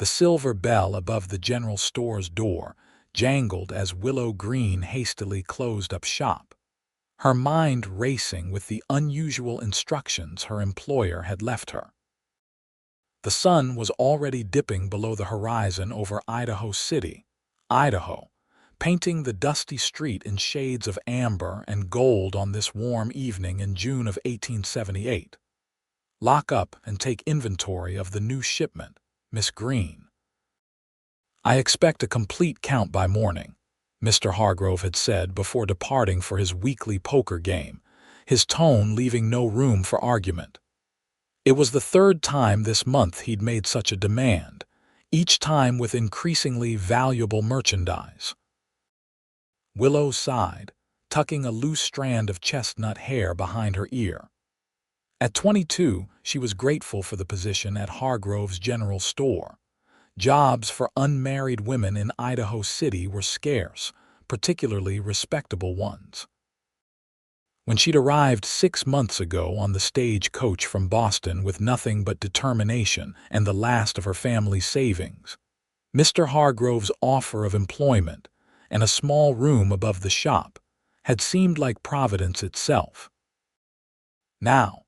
The silver bell above the general store's door jangled as Willow Greene hastily closed up shop, her mind racing with the unusual instructions her employer had left her. The sun was already dipping below the horizon over Idaho City, Idaho, painting the dusty street in shades of amber and gold on this warm evening in June of 1878. Lock up and take inventory of the new shipment, Miss Greene. I expect a complete count by morning, Mr. Hargrove had said before departing for his weekly poker game, his tone leaving no room for argument. It was the third time this month he'd made such a demand, each time with increasingly valuable merchandise. Willow sighed, tucking a loose strand of chestnut hair behind her ear. At 22, she was grateful for the position at Hargrove's general store. Jobs for unmarried women in Idaho City were scarce, particularly respectable ones. When she'd arrived 6 months ago on the stagecoach from Boston with nothing but determination and the last of her family's savings, Mr. Hargrove's offer of employment and a small room above the shop had seemed like Providence itself. Now,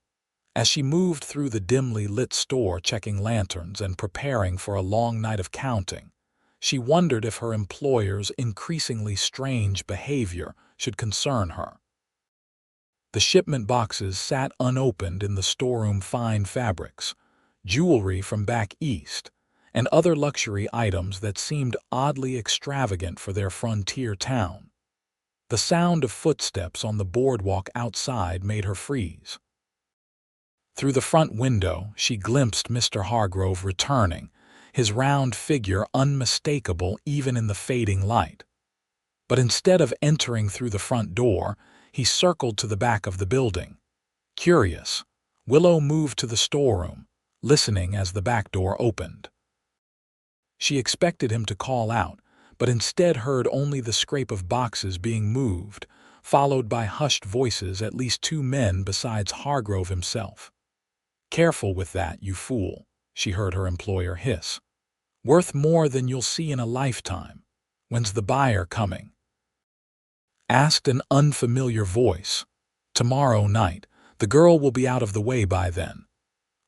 as she moved through the dimly lit store checking lanterns and preparing for a long night of counting, she wondered if her employer's increasingly strange behavior should concern her. The shipment boxes sat unopened in the storeroom, fine fabrics, jewelry from back east, and other luxury items that seemed oddly extravagant for their frontier town. The sound of footsteps on the boardwalk outside made her freeze. Through the front window, she glimpsed Mr. Hargrove returning, his round figure unmistakable even in the fading light. But instead of entering through the front door, he circled to the back of the building. Curious, Willow moved to the storeroom, listening as the back door opened. She expected him to call out, but instead heard only the scrape of boxes being moved, followed by hushed voices, at least 2 men besides Hargrove himself. "Careful with that, you fool," she heard her employer hiss. "Worth more than you'll see in a lifetime. When's the buyer coming?" Asked an unfamiliar voice. "Tomorrow night. The girl will be out of the way by then."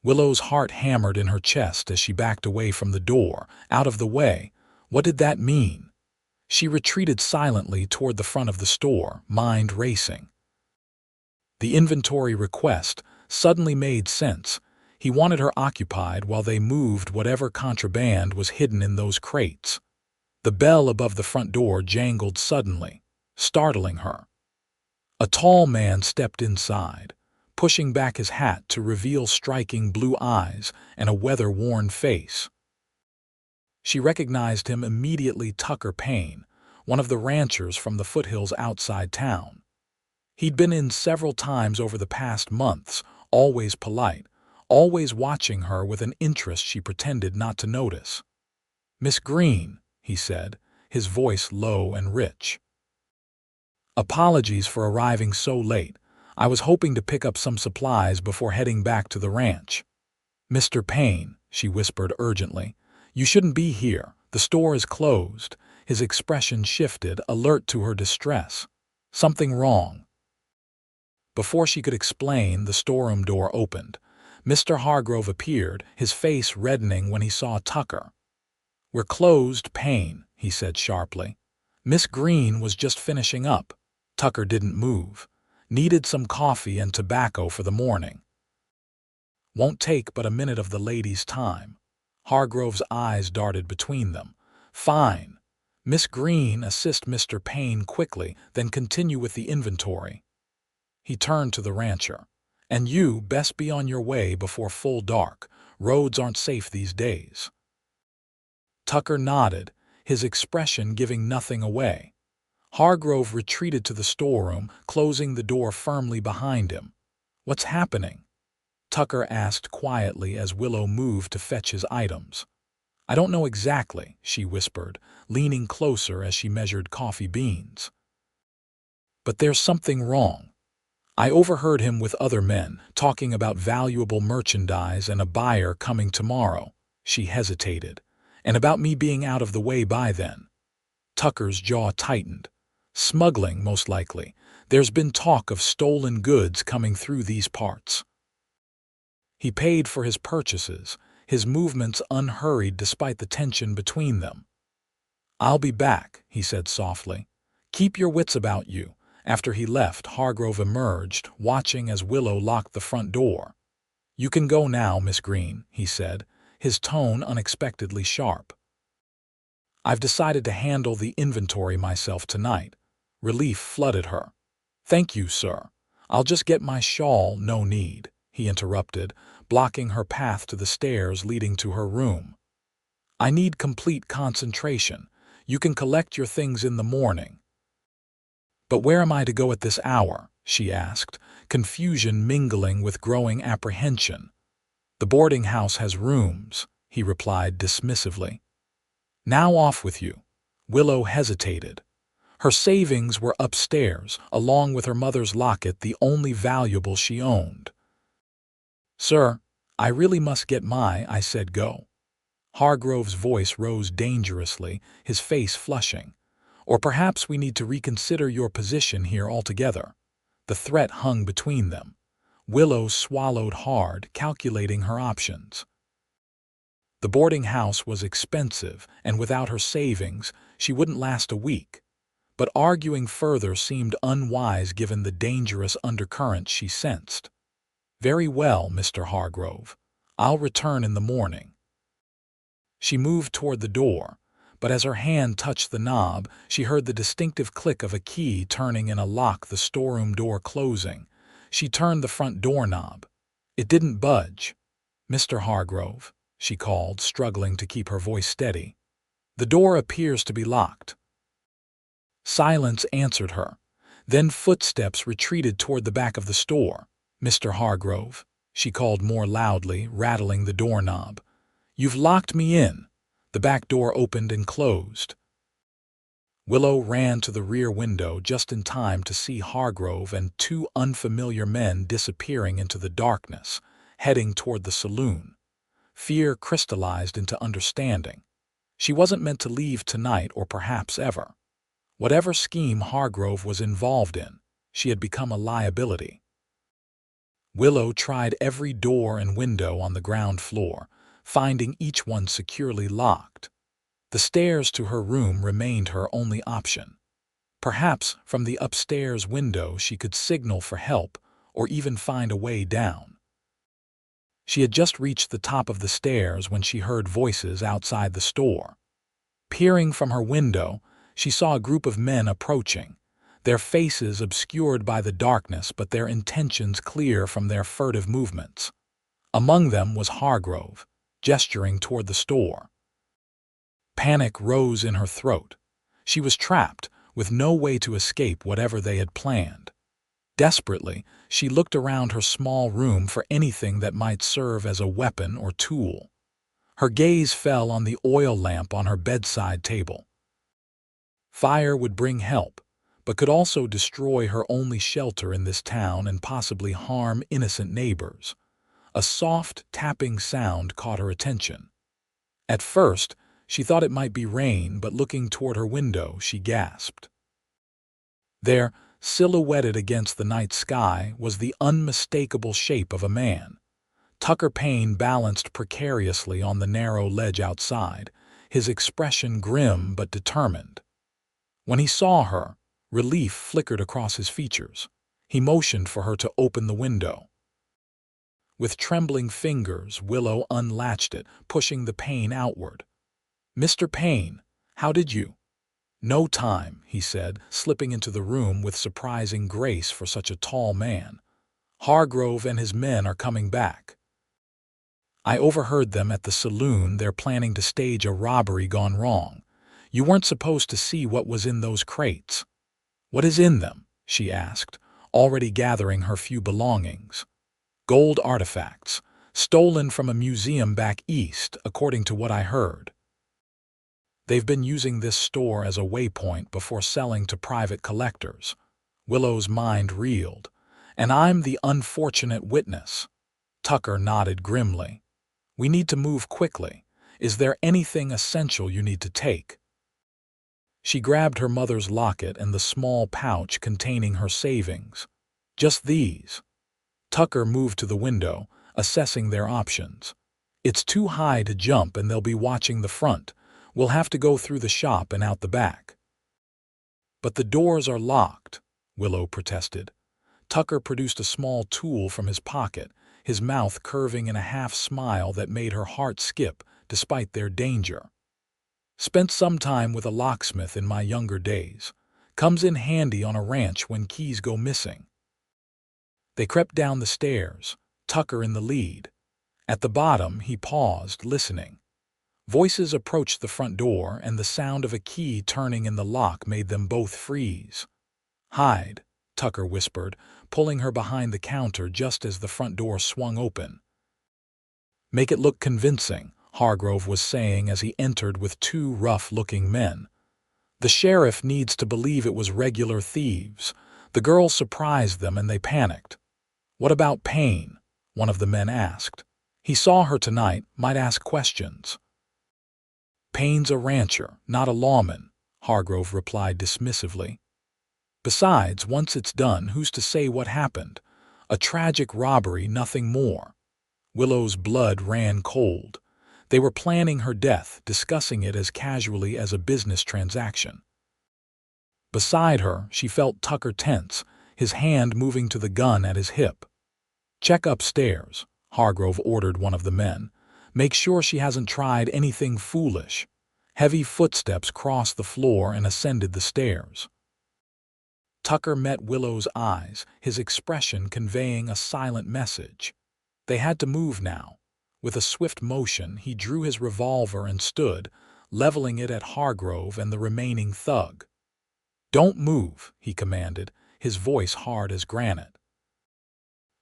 Willow's heart hammered in her chest as she backed away from the door. Out of the way? What did that mean? She retreated silently toward the front of the store, mind racing. The inventory request suddenly made sense. He wanted her occupied while they moved whatever contraband was hidden in those crates. The bell above the front door jangled suddenly, startling her. A tall man stepped inside, pushing back his hat to reveal striking blue eyes and a weather-worn face. She recognized him immediately. Tucker Payne, one of the ranchers from the foothills outside town. He'd been in several times over the past months, always polite, always watching her with an interest she pretended not to notice. "Miss Greene," he said, his voice low and rich. "Apologies for arriving so late. I was hoping to pick up some supplies before heading back to the ranch." "Mr. Payne," she whispered urgently, "you shouldn't be here. The store is closed." His expression shifted, alert to her distress. "Something wrong?" Before she could explain, the storeroom door opened. Mr. Hargrove appeared, his face reddening when he saw Tucker. "We're closed, Payne," he said sharply. "Miss Greene was just finishing up." Tucker didn't move. "Needed some coffee and tobacco for the morning." "Won't take but a minute of the lady's time." Hargrove's eyes darted between them. "Fine. Miss Greene, assist Mr. Payne quickly, then continue with the inventory." He turned to the rancher. "And you best be on your way before full dark. Roads aren't safe these days." Tucker nodded, his expression giving nothing away. Hargrove retreated to the storeroom, closing the door firmly behind him. "What's happening?" Tucker asked quietly as Willow moved to fetch his items. "I don't know exactly," she whispered, leaning closer as she measured coffee beans. "But there's something wrong. I overheard him with other men, talking about valuable merchandise and a buyer coming tomorrow." She hesitated. And about me being out of the way by then. Tucker's jaw tightened. Smuggling, most likely. There's been talk of stolen goods coming through these parts. He paid for his purchases, his movements unhurried despite the tension between them. "I'll be back," he said softly. "Keep your wits about you." After he left, Hargrove emerged, watching as Willow locked the front door. "You can go now, Miss Greene," he said, his tone unexpectedly sharp. "I've decided to handle the inventory myself tonight." Relief flooded her. "Thank you, sir. I'll just get my shawl." "No need," he interrupted, blocking her path to the stairs leading to her room. "I need complete concentration. You can collect your things in the morning." "But where am I to go at this hour?" she asked, confusion mingling with growing apprehension. "The boarding house has rooms," he replied dismissively. "Now off with you." Willow hesitated. Her savings were upstairs, along with her mother's locket, the only valuable she owned. "Sir, I really must get I said go." Hargrove's voice rose dangerously, his face flushing. "Or perhaps we need to reconsider your position here altogether." The threat hung between them. Willow swallowed hard, calculating her options. The boarding house was expensive, and without her savings, she wouldn't last a week. But arguing further seemed unwise given the dangerous undercurrent she sensed. "Very well, Mr. Hargrove. I'll return in the morning." She moved toward the door, but as her hand touched the knob, she heard the distinctive click of a key turning in a lock, the storeroom door closing. She turned the front doorknob. It didn't budge. "Mr. Hargrove," she called, struggling to keep her voice steady. "The door appears to be locked." Silence answered her. Then footsteps retreated toward the back of the store. "Mr. Hargrove," she called more loudly, rattling the doorknob. "You've locked me in." The back door opened and closed. Willow ran to the rear window just in time to see Hargrove and two unfamiliar men disappearing into the darkness, heading toward the saloon. Fear crystallized into understanding. She wasn't meant to leave tonight or perhaps ever. Whatever scheme Hargrove was involved in, she had become a liability. Willow tried every door and window on the ground floor, finding each one securely locked. The stairs to her room remained her only option. Perhaps from the upstairs window she could signal for help or even find a way down. She had just reached the top of the stairs when she heard voices outside the store. Peering from her window, she saw a group of men approaching, their faces obscured by the darkness but their intentions clear from their furtive movements. Among them was Hargrove, gesturing toward the store. Panic rose in her throat. She was trapped, with no way to escape whatever they had planned. Desperately, she looked around her small room for anything that might serve as a weapon or tool. Her gaze fell on the oil lamp on her bedside table. Fire would bring help, but could also destroy her only shelter in this town and possibly harm innocent neighbors. A soft, tapping sound caught her attention. At first, she thought it might be rain, but looking toward her window, she gasped. There, silhouetted against the night sky, was the unmistakable shape of a man. Tucker Payne balanced precariously on the narrow ledge outside, his expression grim but determined. When he saw her, relief flickered across his features. He motioned for her to open the window. With trembling fingers, Willow unlatched it, pushing the pane outward. "Mr. Payne, how did you—" "No time," he said, slipping into the room with surprising grace for such a tall man. "Hargrove and his men are coming back. I overheard them at the saloon. They're planning to stage a robbery gone wrong. You weren't supposed to see what was in those crates." "What is in them?" she asked, already gathering her few belongings. "Gold artifacts, stolen from a museum back east, according to what I heard. They've been using this store as a waypoint before selling to private collectors." Willow's mind reeled. "And I'm the unfortunate witness." Tucker nodded grimly. "We need to move quickly. Is there anything essential you need to take?" She grabbed her mother's locket and the small pouch containing her savings. "Just these." Tucker moved to the window, assessing their options. "It's too high to jump and they'll be watching the front. We'll have to go through the shop and out the back." "But the doors are locked," Willow protested. Tucker produced a small tool from his pocket, his mouth curving in a half-smile that made her heart skip despite their danger. "Spent some time with a locksmith in my younger days. Comes in handy on a ranch when keys go missing." They crept down the stairs, Tucker in the lead. At the bottom, he paused, listening. Voices approached the front door, and the sound of a key turning in the lock made them both freeze. "Hide," Tucker whispered, pulling her behind the counter just as the front door swung open. "Make it look convincing," Hargrove was saying as he entered with two rough-looking men. "The sheriff needs to believe it was regular thieves." The girls surprised them and they panicked. "What about Payne?" one of the men asked. "He saw her tonight, might ask questions." "Payne's a rancher, not a lawman," Hargrove replied dismissively. "Besides, once it's done, who's to say what happened? A tragic robbery, nothing more." Willow's blood ran cold. They were planning her death, discussing it as casually as a business transaction. Beside her, she felt Tucker tense, his hand moving to the gun at his hip. "Check upstairs," Hargrove ordered one of the men. "Make sure she hasn't tried anything foolish." Heavy footsteps crossed the floor and ascended the stairs. Tucker met Willow's eyes, his expression conveying a silent message. They had to move now. With a swift motion, he drew his revolver and stood, leveling it at Hargrove and the remaining thug. "Don't move," he commanded, his voice hard as granite.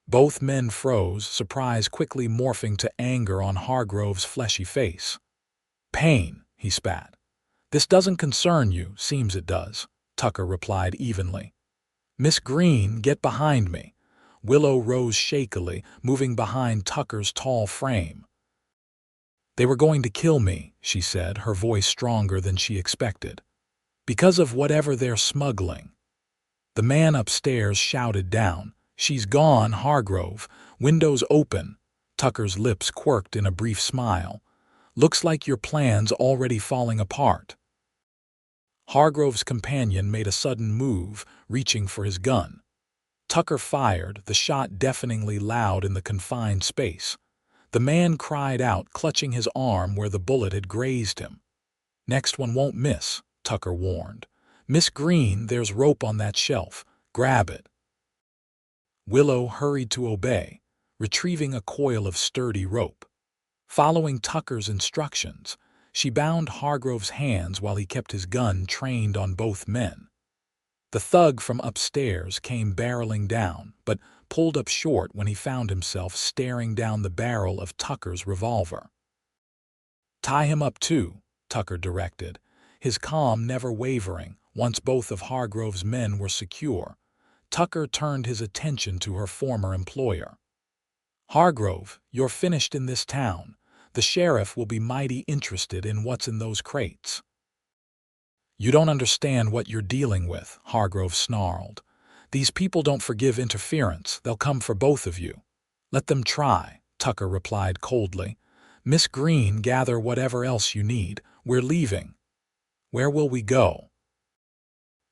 Both men froze, surprise quickly morphing to anger on Hargrove's fleshy face. "Payne," he spat. "This doesn't concern you, seems it does," Tucker replied evenly. "Miss Greene, get behind me." Willow rose shakily, moving behind Tucker's tall frame. "They were going to kill me," she said, her voice stronger than she expected. "Because of whatever they're smuggling." The man upstairs shouted down, "She's gone, Hargrove. Windows open." Tucker's lips quirked in a brief smile. "Looks like your plan's already falling apart." Hargrove's companion made a sudden move, reaching for his gun. Tucker fired, the shot deafeningly loud in the confined space. The man cried out, clutching his arm where the bullet had grazed him. "Next one won't miss," Tucker warned. "Miss Greene, there's rope on that shelf. Grab it." Willow hurried to obey, retrieving a coil of sturdy rope. Following Tucker's instructions, she bound Hargrove's hands while he kept his gun trained on both men. The thug from upstairs came barreling down, but pulled up short when he found himself staring down the barrel of Tucker's revolver. "Tie him up too," Tucker directed, his calm never wavering once both of Hargrove's men were secure. Tucker turned his attention to her former employer. "Hargrove, you're finished in this town. The sheriff will be mighty interested in what's in those crates." "You don't understand what you're dealing with," Hargrove snarled. "These people don't forgive interference. They'll come for both of you." "Let them try," Tucker replied coldly. "Miss Greene, gather whatever else you need. We're leaving." "Where will we go?"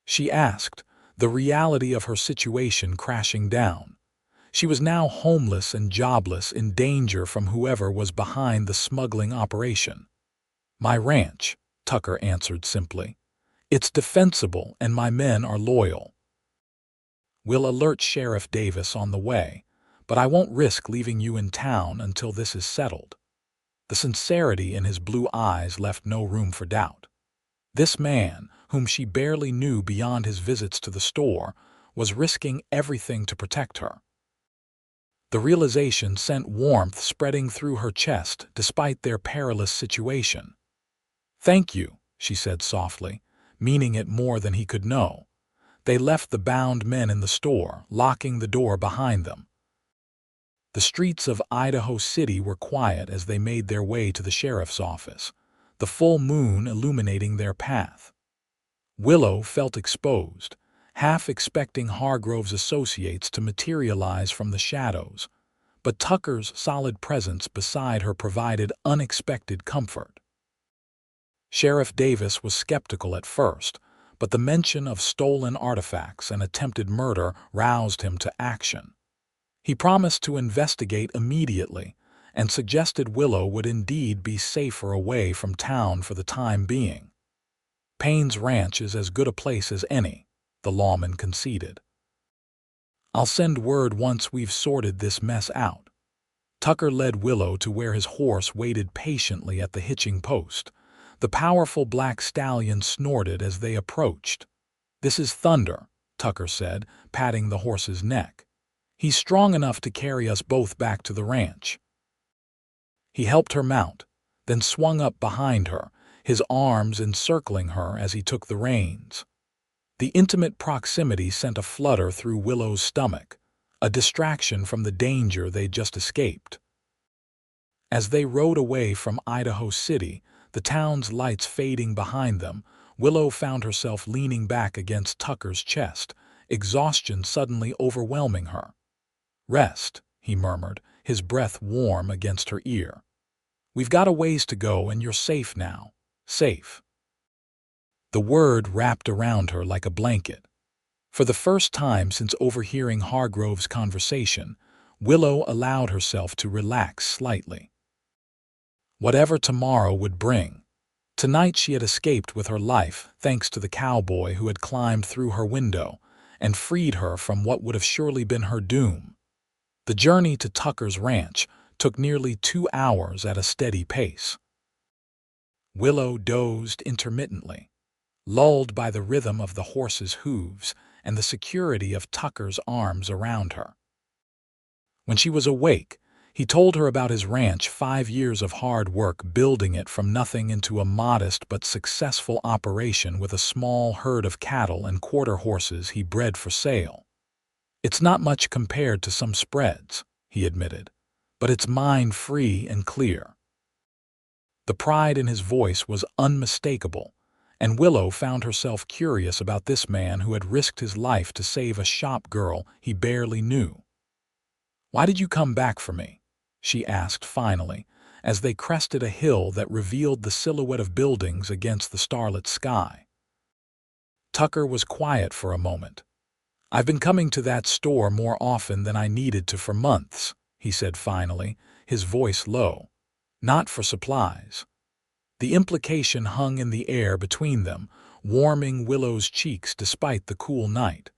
she asked, the reality of her situation crashing down. She was now homeless and jobless, in danger from whoever was behind the smuggling operation. "My ranch," Tucker answered simply. "It's defensible and my men are loyal. We'll alert Sheriff Davis on the way, but I won't risk leaving you in town until this is settled." The sincerity in his blue eyes left no room for doubt. This man, whom she barely knew beyond his visits to the store, was risking everything to protect her. The realization sent warmth spreading through her chest despite their perilous situation. "Thank you," she said softly, meaning it more than he could know. They left the bound men in the store, locking the door behind them. The streets of Idaho City were quiet as they made their way to the sheriff's office, the full moon illuminating their path. Willow felt exposed, half expecting Hargrove's associates to materialize from the shadows, but Tucker's solid presence beside her provided unexpected comfort. Sheriff Davis was skeptical at first, but the mention of stolen artifacts and attempted murder roused him to action. He promised to investigate immediately and suggested Willow would indeed be safer away from town for the time being. Payne's ranch is as good a place as any, the lawman conceded. I'll send word once we've sorted this mess out. Tucker led Willow to where his horse waited patiently at the hitching post. The powerful black stallion snorted as they approached. "This is Thunder," Tucker said, patting the horse's neck. "He's strong enough to carry us both back to the ranch." He helped her mount, then swung up behind her, his arms encircling her as he took the reins. The intimate proximity sent a flutter through Willow's stomach, a distraction from the danger they'd just escaped. As they rode away from Idaho City, the town's lights fading behind them, Willow found herself leaning back against Tucker's chest, exhaustion suddenly overwhelming her. "Rest," he murmured, his breath warm against her ear. "We've got a ways to go and you're safe now. Safe." The word wrapped around her like a blanket. For the first time since overhearing Hargrove's conversation, Willow allowed herself to relax slightly. Whatever tomorrow would bring. Tonight she had escaped with her life thanks to the cowboy who had climbed through her window and freed her from what would have surely been her doom. The journey to Tucker's ranch took nearly 2 hours at a steady pace. Willow dozed intermittently, lulled by the rhythm of the horse's hooves and the security of Tucker's arms around her. When she was awake, he told her about his ranch, 5 years of hard work building it from nothing into a modest but successful operation with a small herd of cattle and quarter horses he bred for sale. "It's not much compared to some spreads," he admitted, "but it's mind-free and clear." The pride in his voice was unmistakable, and Willow found herself curious about this man who had risked his life to save a shop girl he barely knew. "Why did you come back for me?" she asked finally, as they crested a hill that revealed the silhouette of buildings against the starlit sky. Tucker was quiet for a moment. "I've been coming to that store more often than I needed to for months," he said finally, his voice low. "Not for supplies." The implication hung in the air between them, warming Willow's cheeks despite the cool night.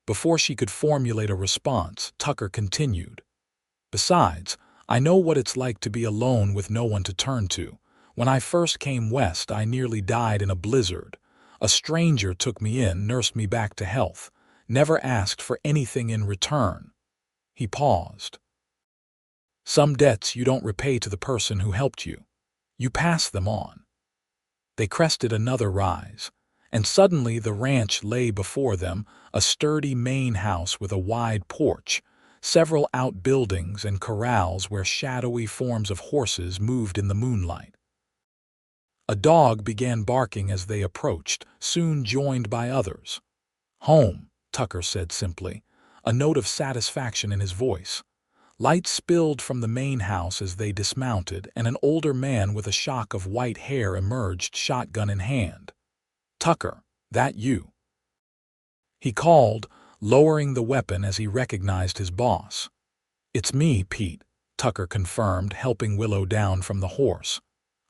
Before she could formulate a response, Tucker continued. "Besides, I know what it's like to be alone with no one to turn to. When I first came west, I nearly died in a blizzard. A stranger took me in, nursed me back to health, never asked for anything in return." He paused. "Some debts you don't repay to the person who helped you. You pass them on." They crested another rise, and suddenly the ranch lay before them, a sturdy main house with a wide porch, several outbuildings and corrals where shadowy forms of horses moved in the moonlight. A dog began barking as they approached, soon joined by others. "Home," Tucker said simply, a note of satisfaction in his voice. Light spilled from the main house as they dismounted, and an older man with a shock of white hair emerged, shotgun in hand. "Tucker, that you?" he called, lowering the weapon as he recognized his boss. "It's me, Pete," Tucker confirmed, helping Willow down from the horse.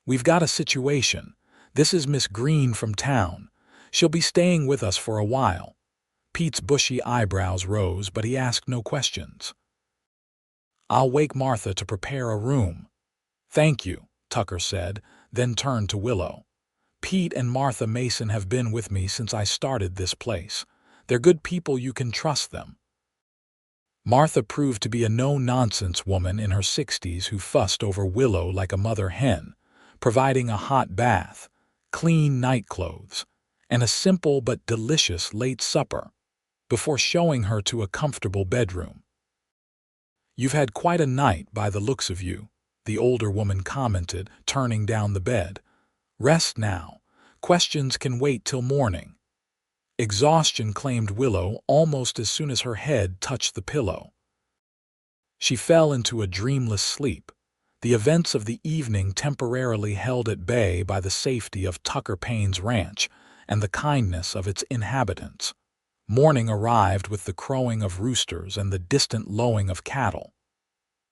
"We've got a situation. This is Miss Greene from town. She'll be staying with us for a while." Pete's bushy eyebrows rose, but he asked no questions. "I'll wake Martha to prepare a room." "Thank you," Tucker said, then turned to Willow. "Pete and Martha Mason have been with me since I started this place. They're good people, you can trust them." Martha proved to be a no-nonsense woman in her 60s who fussed over Willow like a mother hen, providing a hot bath, clean nightclothes, and a simple but delicious late supper, before showing her to a comfortable bedroom. "You've had quite a night by the looks of you," the older woman commented, turning down the bed. "Rest now. Questions can wait till morning." Exhaustion claimed Willow almost as soon as her head touched the pillow. She fell into a dreamless sleep, the events of the evening temporarily held at bay by the safety of Tucker Payne's ranch and the kindness of its inhabitants. Morning arrived with the crowing of roosters and the distant lowing of cattle.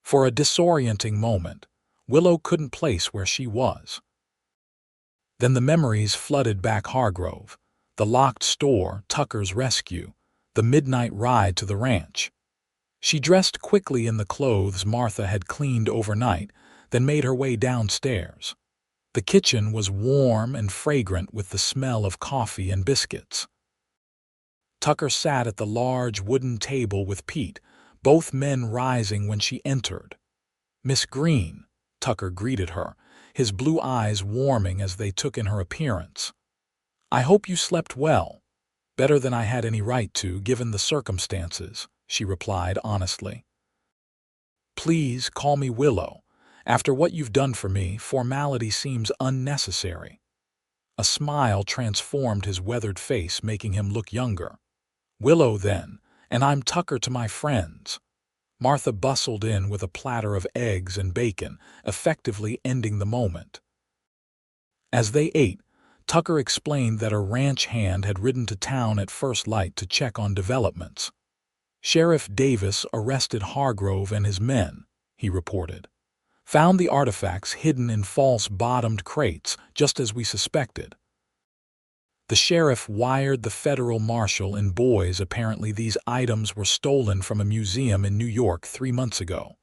For a disorienting moment, Willow couldn't place where she was. Then the memories flooded back Hargrove, the locked store, Tucker's rescue, the midnight ride to the ranch. She dressed quickly in the clothes Martha had cleaned overnight, then made her way downstairs. The kitchen was warm and fragrant with the smell of coffee and biscuits. Tucker sat at the large wooden table with Pete, both men rising when she entered. "Miss Greene," Tucker greeted her, his blue eyes warming as they took in her appearance. "I hope you slept well." "Better than I had any right to, given the circumstances," she replied honestly. "Please call me Willow. After what you've done for me, formality seems unnecessary." A smile transformed his weathered face, making him look younger. "Willow, then, and I'm Tucker to my friends." Martha bustled in with a platter of eggs and bacon, effectively ending the moment. As they ate, Tucker explained that a ranch hand had ridden to town at first light to check on developments. "Sheriff Davis arrested Hargrove and his men," he reported. "Found the artifacts hidden in false bottomed crates, just as we suspected." The sheriff wired the federal marshal in Boise. Apparently these items were stolen from a museum in New York 3 months ago.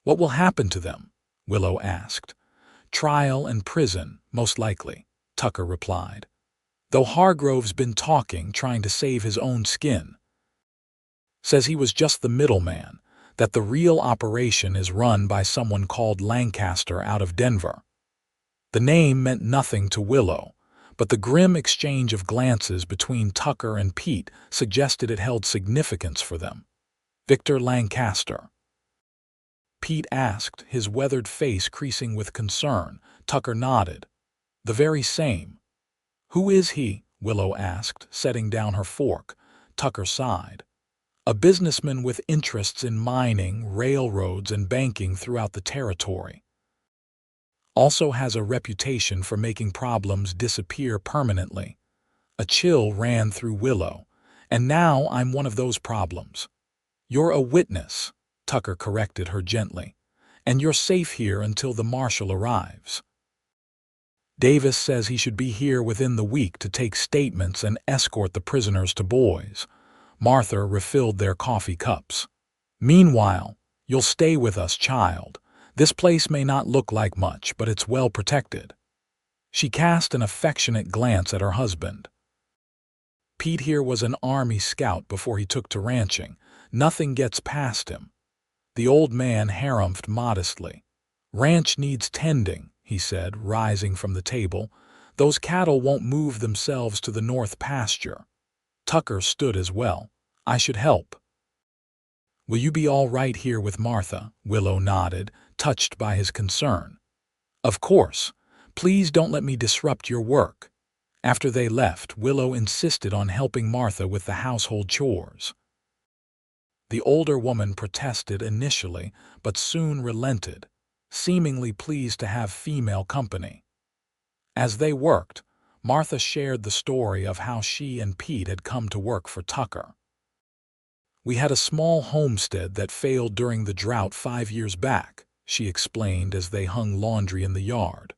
"What will happen to them?" Willow asked. "Trial and prison, most likely," Tucker replied. "Though Hargrove's been talking, trying to save his own skin. Says he was just the middleman, that the real operation is run by someone called Lancaster out of Denver." The name meant nothing to Willow, but the grim exchange of glances between Tucker and Pete suggested it held significance for them. "Victor Lancaster?" Pete asked, his weathered face creasing with concern. Tucker nodded. "The very same." "Who is he?" Willow asked, setting down her fork. Tucker sighed. "A businessman with interests in mining, railroads, and banking throughout the territory. Also has a reputation for making problems disappear permanently." A chill ran through Willow. "And now I'm one of those problems." "You're a witness," Tucker corrected her gently. "And you're safe here until the marshal arrives." "Davis says he should be here within the week to take statements and escort the prisoners to Boise." Martha refilled their coffee cups. "Meanwhile, you'll stay with us, child. This place may not look like much, but it's well protected." She cast an affectionate glance at her husband. "Pete here was an Army scout before he took to ranching. Nothing gets past him." The old man harumphed modestly. "Ranch needs tending," he said, rising from the table. "Those cattle won't move themselves to the north pasture." Tucker stood as well. "I should help." "Will you be all right here with Martha?" Willow nodded, touched by his concern. "Of course. Please don't let me disrupt your work." After they left, Willow insisted on helping Martha with the household chores. The older woman protested initially, but soon relented, seemingly pleased to have female company. As they worked, Martha shared the story of how she and Pete had come to work for Tucker. "We had a small homestead that failed during the drought 5 years back," she explained as they hung laundry in the yard.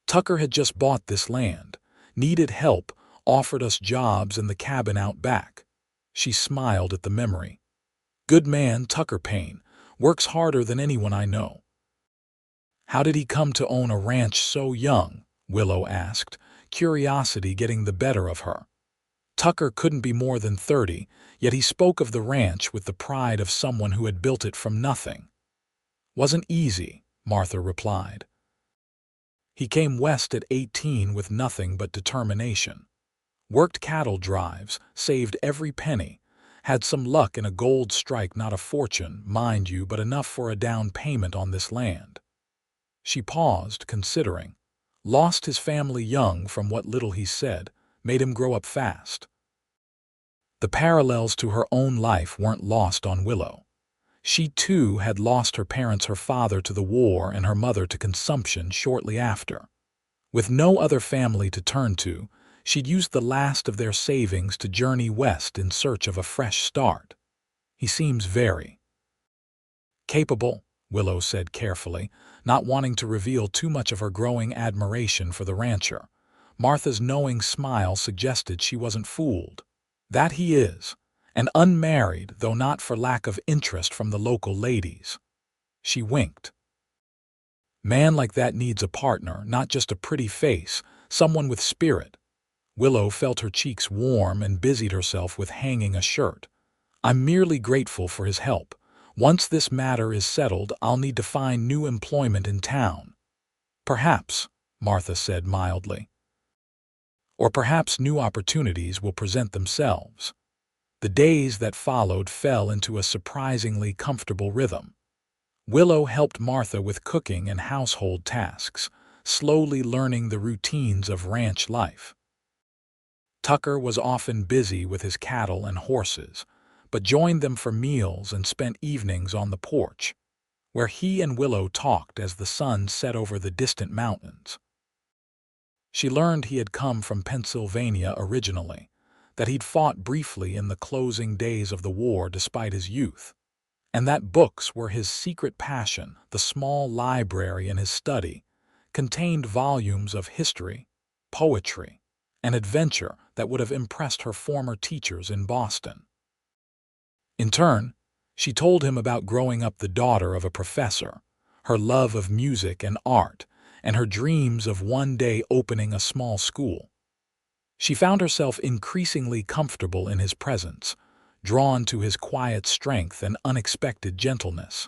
"Tucker had just bought this land, needed help, offered us jobs in the cabin out back." She smiled at the memory. "Good man, Tucker Payne, works harder than anyone I know." "How did he come to own a ranch so young?" Willow asked, curiosity getting the better of her. Tucker couldn't be more than 30, yet he spoke of the ranch with the pride of someone who had built it from nothing. "Wasn't easy," Martha replied. "He came west at 18 with nothing but determination. Worked cattle drives, saved every penny, Had some luck in a gold strike, not a fortune, mind you, but enough for a down payment on this land. She paused, considering. Lost his family young, from what little he said, made him grow up fast. The parallels to her own life weren't lost on Willow. She, too, had lost her parents, her father to the war and her mother to consumption shortly after. With no other family to turn to, she'd used the last of their savings to journey west in search of a fresh start. He seems very capable, Willow said carefully, not wanting to reveal too much of her growing admiration for the rancher. Martha's knowing smile suggested she wasn't fooled. That he is, and unmarried, though not for lack of interest from the local ladies. She winked. Man like that needs a partner, not just a pretty face, someone with spirit. Willow felt her cheeks warm and busied herself with hanging a shirt. I'm merely grateful for his help. Once this matter is settled, I'll need to find new employment in town. Perhaps, Martha said mildly. Or perhaps new opportunities will present themselves. The days that followed fell into a surprisingly comfortable rhythm. Willow helped Martha with cooking and household tasks, slowly learning the routines of ranch life. Tucker was often busy with his cattle and horses, but joined them for meals and spent evenings on the porch, where he and Willow talked as the sun set over the distant mountains. She learned he had come from Pennsylvania originally, that he'd fought briefly in the closing days of the war despite his youth, and that books were his secret passion. The small library in his study contained volumes of history, poetry, and adventure that would have impressed her former teachers in Boston. In turn, she told him about growing up the daughter of a professor, her love of music and art, and her dreams of one day opening a small school. She found herself increasingly comfortable in his presence, drawn to his quiet strength and unexpected gentleness.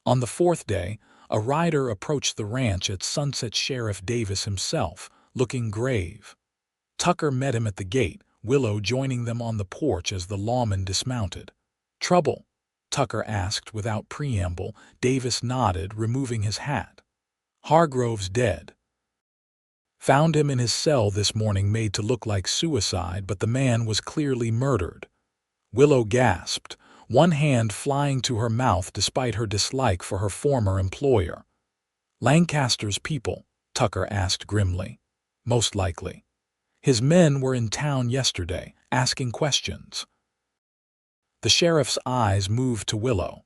On the fourth day, a rider approached the ranch at sunset. Sheriff Davis himself, looking grave. Tucker met him at the gate, Willow joining them on the porch as the lawman dismounted. "Trouble?" Tucker asked without preamble. Davis nodded, removing his hat. "Hargrove's dead. Found him in his cell this morning, made to look like suicide, but the man was clearly murdered." Willow gasped, one hand flying to her mouth despite her dislike for her former employer. "Lancaster's people?" Tucker asked grimly. "Most likely. His men were in town yesterday, asking questions." The sheriff's eyes moved to Willow.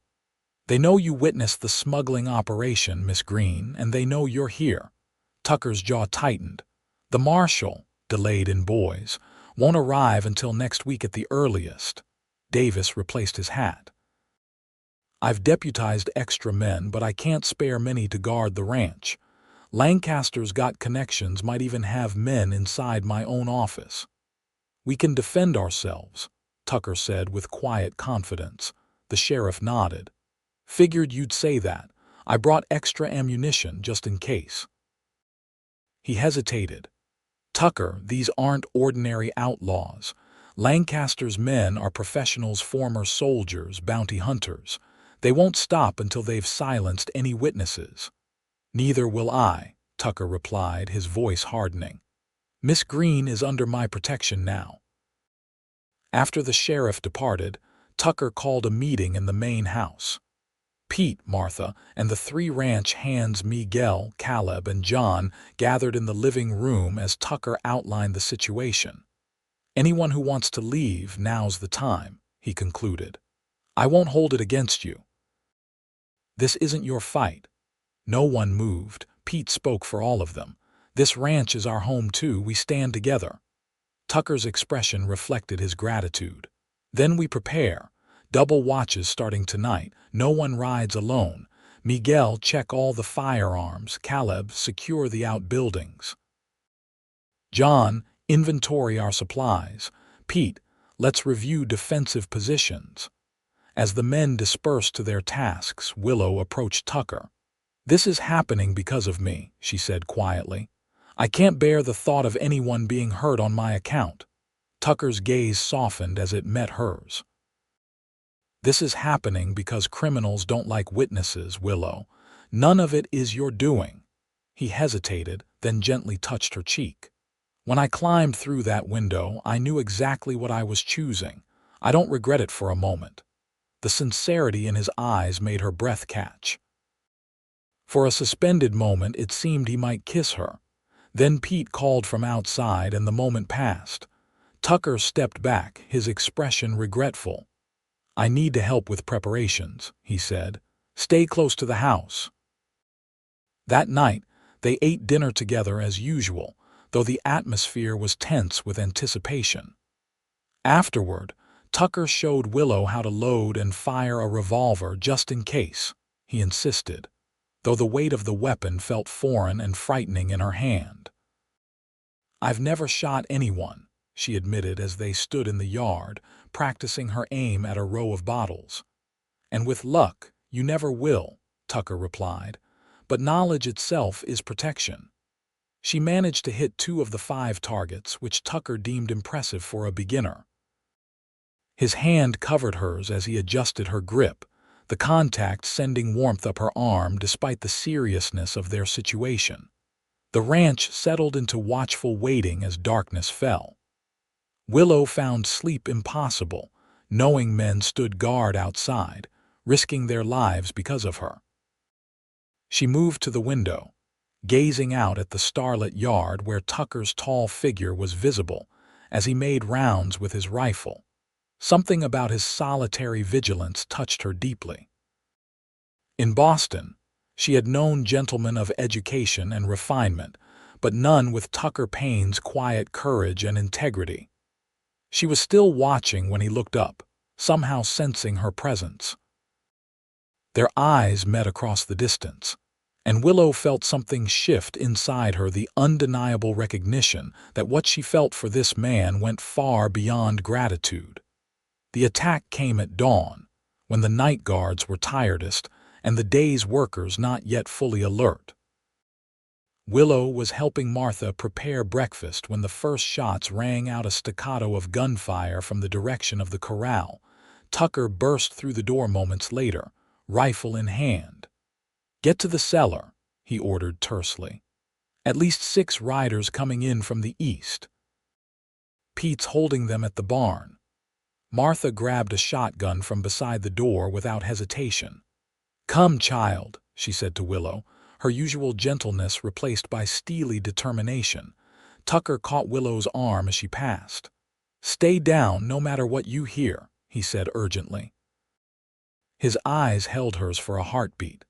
"They know you witnessed the smuggling operation, Miss Greene, and they know you're here." Tucker's jaw tightened. "The marshal, delayed in boys, won't arrive until next week at the earliest." Davis replaced his hat. "I've deputized extra men, but I can't spare many to guard the ranch. Lancaster's got connections, might even have men inside my own office." "We can defend ourselves," Tucker said with quiet confidence. The sheriff nodded. "Figured you'd say that. I brought extra ammunition just in case." He hesitated. "Tucker, these aren't ordinary outlaws. Lancaster's men are professionals, former soldiers, bounty hunters. They won't stop until they've silenced any witnesses." "Neither will I," Tucker replied, his voice hardening. "Miss Greene is under my protection now." After the sheriff departed, Tucker called a meeting in the main house. Pete, Martha, and the three ranch hands Miguel, Caleb, and John gathered in the living room as Tucker outlined the situation. "Anyone who wants to leave, now's the time," he concluded. "I won't hold it against you. This isn't your fight." No one moved. Pete spoke for all of them. "This ranch is our home too. We stand together." Tucker's expression reflected his gratitude. "Then we prepare. Double watches starting tonight. No one rides alone. Miguel, check all the firearms. Caleb, secure the outbuildings. John, inventory our supplies. Pete, let's review defensive positions." As the men dispersed to their tasks, Willow approached Tucker. "This is happening because of me," she said quietly. "I can't bear the thought of anyone being hurt on my account." Tucker's gaze softened as it met hers. "This is happening because criminals don't like witnesses, Willow. None of it is your doing." He hesitated, then gently touched her cheek. "When I climbed through that window, I knew exactly what I was choosing. I don't regret it for a moment." The sincerity in his eyes made her breath catch. For a suspended moment, it seemed he might kiss her. Then Pete called from outside, and the moment passed. Tucker stepped back, his expression regretful. "I need to help with preparations," he said. "Stay close to the house." That night, they ate dinner together as usual, though the atmosphere was tense with anticipation. Afterward, Tucker showed Willow how to load and fire a revolver just in case, he insisted, though the weight of the weapon felt foreign and frightening in her hand. "I've never shot anyone," she admitted as they stood in the yard, practicing her aim at a row of bottles. "And with luck, you never will," Tucker replied. "But knowledge itself is protection." She managed to hit 2 of the 5 targets, which Tucker deemed impressive for a beginner. His hand covered hers as he adjusted her grip, the contact sending warmth up her arm despite the seriousness of their situation. The ranch settled into watchful waiting as darkness fell. Willow found sleep impossible, knowing men stood guard outside, risking their lives because of her. She moved to the window, gazing out at the starlit yard where Tucker's tall figure was visible as he made rounds with his rifle. Something about his solitary vigilance touched her deeply. In Boston, she had known gentlemen of education and refinement, but none with Tucker Payne's quiet courage and integrity. She was still watching when he looked up, somehow sensing her presence. Their eyes met across the distance, and Willow felt something shift inside her, the undeniable recognition that what she felt for this man went far beyond gratitude. The attack came at dawn, when the night guards were tiredest and the day's workers not yet fully alert. Willow was helping Martha prepare breakfast when the first shots rang out, a staccato of gunfire from the direction of the corral. Tucker burst through the door moments later, rifle in hand. "Get to the cellar," he ordered tersely. "At least 6 riders coming in from the east. Pete's holding them at the barn." Martha grabbed a shotgun from beside the door without hesitation. "Come, child," she said to Willow, her usual gentleness replaced by steely determination. Tucker caught Willow's arm as she passed. "Stay down no matter what you hear," he said urgently. His eyes held hers for a heartbeat.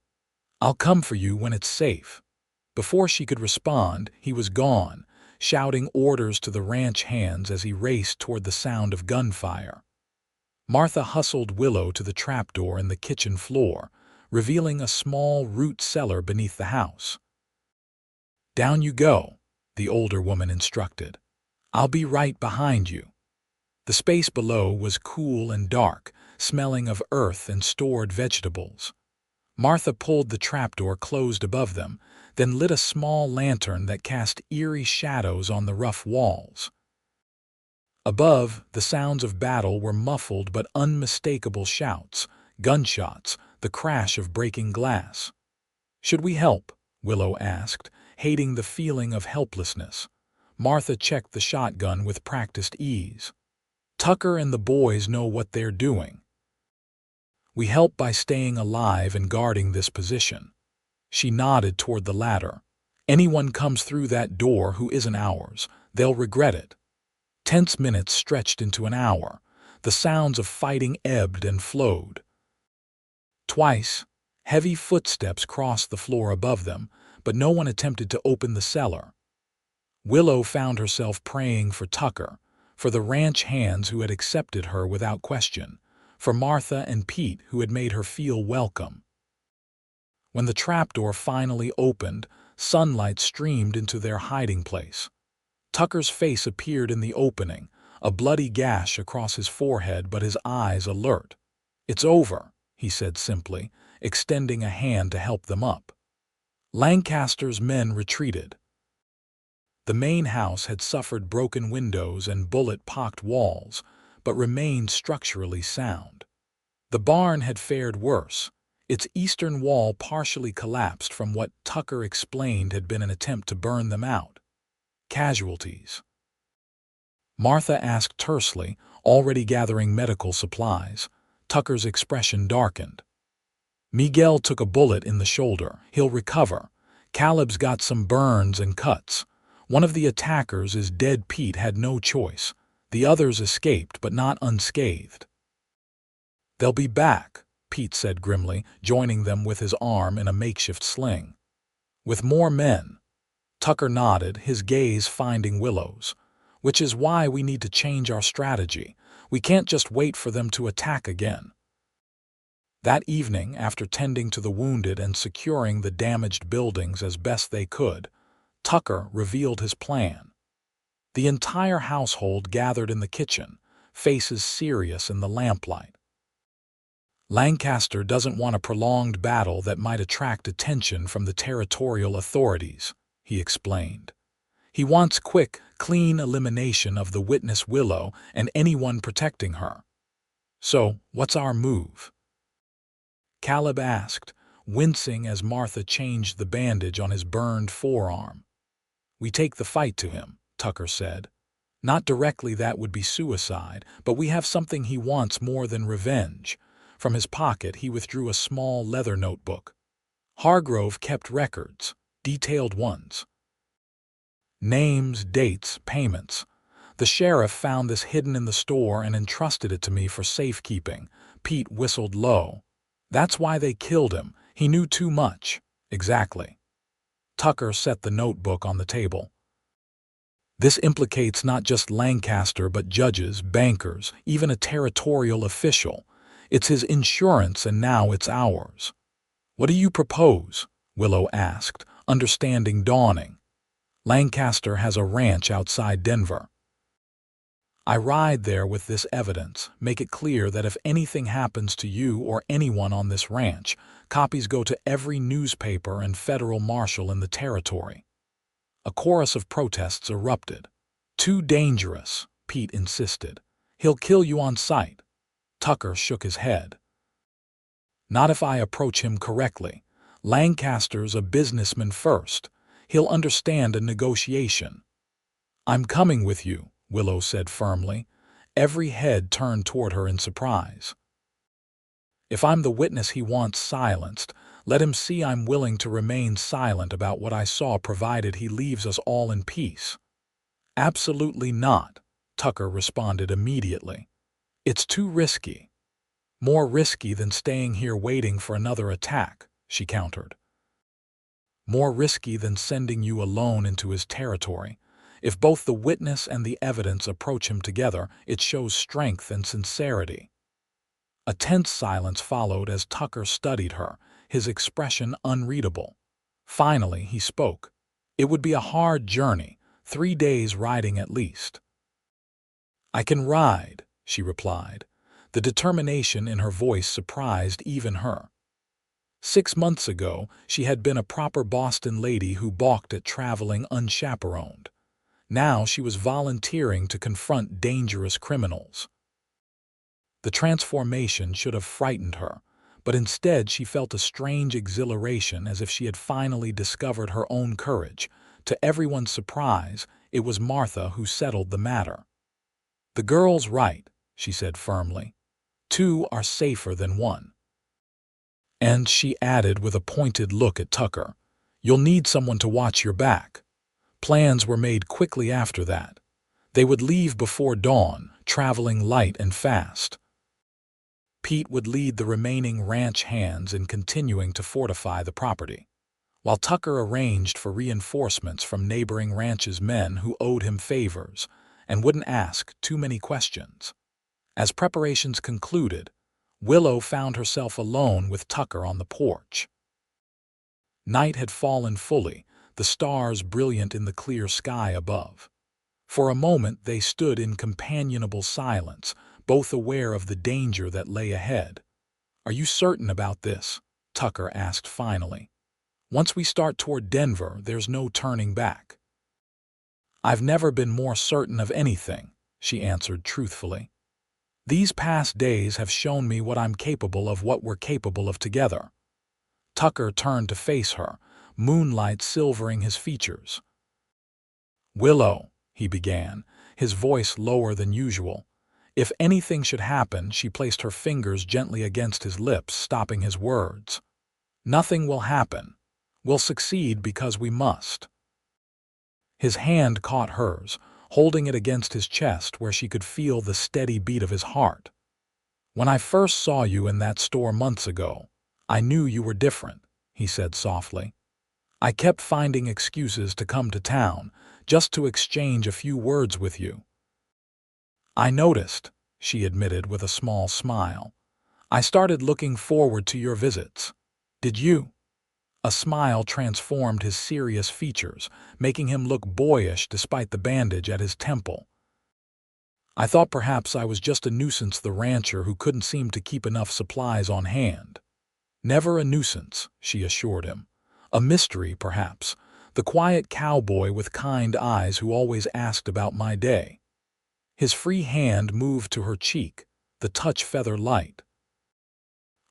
"I'll come for you when it's safe." Before she could respond, he was gone, shouting orders to the ranch hands as he raced toward the sound of gunfire. Martha hustled Willow to the trapdoor in the kitchen floor, revealing a small root cellar beneath the house. "Down you go," the older woman instructed. "I'll be right behind you." The space below was cool and dark, smelling of earth and stored vegetables. Martha pulled the trapdoor closed above them, then lit a small lantern that cast eerie shadows on the rough walls. Above, the sounds of battle were muffled but unmistakable shouts, gunshots, the crash of breaking glass. "Should we help?" Willow asked, hating the feeling of helplessness. Martha checked the shotgun with practiced ease. "Tucker and the boys know what they're doing. We help by staying alive and guarding this position." She nodded toward the ladder. "Anyone comes through that door who isn't ours, they'll regret it." Tense minutes stretched into an hour. The sounds of fighting ebbed and flowed. Twice, heavy footsteps crossed the floor above them, but no one attempted to open the cellar. Willow found herself praying for Tucker, for the ranch hands who had accepted her without question, for Martha and Pete who had made her feel welcome. When the trapdoor finally opened, sunlight streamed into their hiding place. Tucker's face appeared in the opening, a bloody gash across his forehead but his eyes alert. "It's over," he said simply, extending a hand to help them up. Lancaster's men retreated. The main house had suffered broken windows and bullet-pocked walls, but remained structurally sound. The barn had fared worse. Its eastern wall partially collapsed from what Tucker explained had been an attempt to burn them out. Casualties? Martha asked tersely, already gathering medical supplies. Tucker's expression darkened. Miguel took a bullet in the shoulder. He'll recover. Caleb's got some burns and cuts. One of the attackers is dead. Pete had no choice. The others escaped, but not unscathed. They'll be back, Pete said grimly, joining them with his arm in a makeshift sling. With more men. Tucker nodded, his gaze finding Willow's. Which is why we need to change our strategy. We can't just wait for them to attack again. That evening, after tending to the wounded and securing the damaged buildings as best they could, Tucker revealed his plan. The entire household gathered in the kitchen, faces serious in the lamplight. Lancaster doesn't want a prolonged battle that might attract attention from the territorial authorities, he explained. He wants quick, clean elimination of the witness Willow and anyone protecting her. So, what's our move? Caleb asked, wincing as Martha changed the bandage on his burned forearm. We take the fight to him, Tucker said. Not directly, that would be suicide, but we have something he wants more than revenge. From his pocket he withdrew a small leather notebook. Hargrove kept records, detailed ones. Names, dates, payments. The sheriff found this hidden in the store and entrusted it to me for safekeeping. Pete whistled low. That's why they killed him. He knew too much. Exactly. Tucker set the notebook on the table. This implicates not just Lancaster but judges, bankers, even a territorial official. It's his insurance and now it's ours. What do you propose? Willow asked, understanding dawning. Lancaster has a ranch outside Denver. I ride there with this evidence, make it clear that if anything happens to you or anyone on this ranch, copies go to every newspaper and federal marshal in the territory. A chorus of protests erupted. Too dangerous, Pete insisted. He'll kill you on sight. Tucker shook his head. Not if I approach him correctly. Lancaster's a businessman first. He'll understand a negotiation. I'm coming with you, Willow said firmly. Every head turned toward her in surprise. If I'm the witness he wants silenced, let him see I'm willing to remain silent about what I saw provided he leaves us all in peace. Absolutely not, Tucker responded immediately. It's too risky. More risky than staying here waiting for another attack, she countered. More risky than sending you alone into his territory. If both the witness and the evidence approach him together, it shows strength and sincerity. A tense silence followed as Tucker studied her, his expression unreadable. Finally, he spoke. It would be a hard journey, 3 days riding at least. I can ride, she replied. The determination in her voice surprised even her. 6 months ago, she had been a proper Boston lady who balked at traveling unchaperoned. Now she was volunteering to confront dangerous criminals. The transformation should have frightened her, but instead she felt a strange exhilaration as if she had finally discovered her own courage. To everyone's surprise, it was Martha who settled the matter. The girl's right, she said firmly. 2 are safer than 1. And she added with a pointed look at Tucker, you'll need someone to watch your back. Plans were made quickly after that. They would leave before dawn, traveling light and fast. Pete would lead the remaining ranch hands in continuing to fortify the property, while Tucker arranged for reinforcements from neighboring ranches' men who owed him favors and wouldn't ask too many questions. As preparations concluded, Willow found herself alone with Tucker on the porch. Night had fallen fully, the stars brilliant in the clear sky above. For a moment they stood in companionable silence, both aware of the danger that lay ahead. Are you certain about this? Tucker asked finally. Once we start toward Denver, there's no turning back. "I've never been more certain of anything," she answered truthfully. "These past days have shown me what I'm capable of, what we're capable of together." Tucker turned to face her, moonlight silvering his features. "Willow," he began, his voice lower than usual. If anything should happen, she placed her fingers gently against his lips, stopping his words. "Nothing will happen. We'll succeed because we must." His hand caught hers, holding it against his chest where she could feel the steady beat of his heart. "When I first saw you in that store months ago, I knew you were different," he said softly. "I kept finding excuses to come to town, just to exchange a few words with you." "I noticed," she admitted with a small smile. "I started looking forward to your visits. Did you?" A smile transformed his serious features, making him look boyish despite the bandage at his temple. "I thought perhaps I was just a nuisance, the rancher who couldn't seem to keep enough supplies on hand." "Never a nuisance," she assured him. "A mystery, perhaps. The quiet cowboy with kind eyes who always asked about my day." His free hand moved to her cheek, the touch feather light.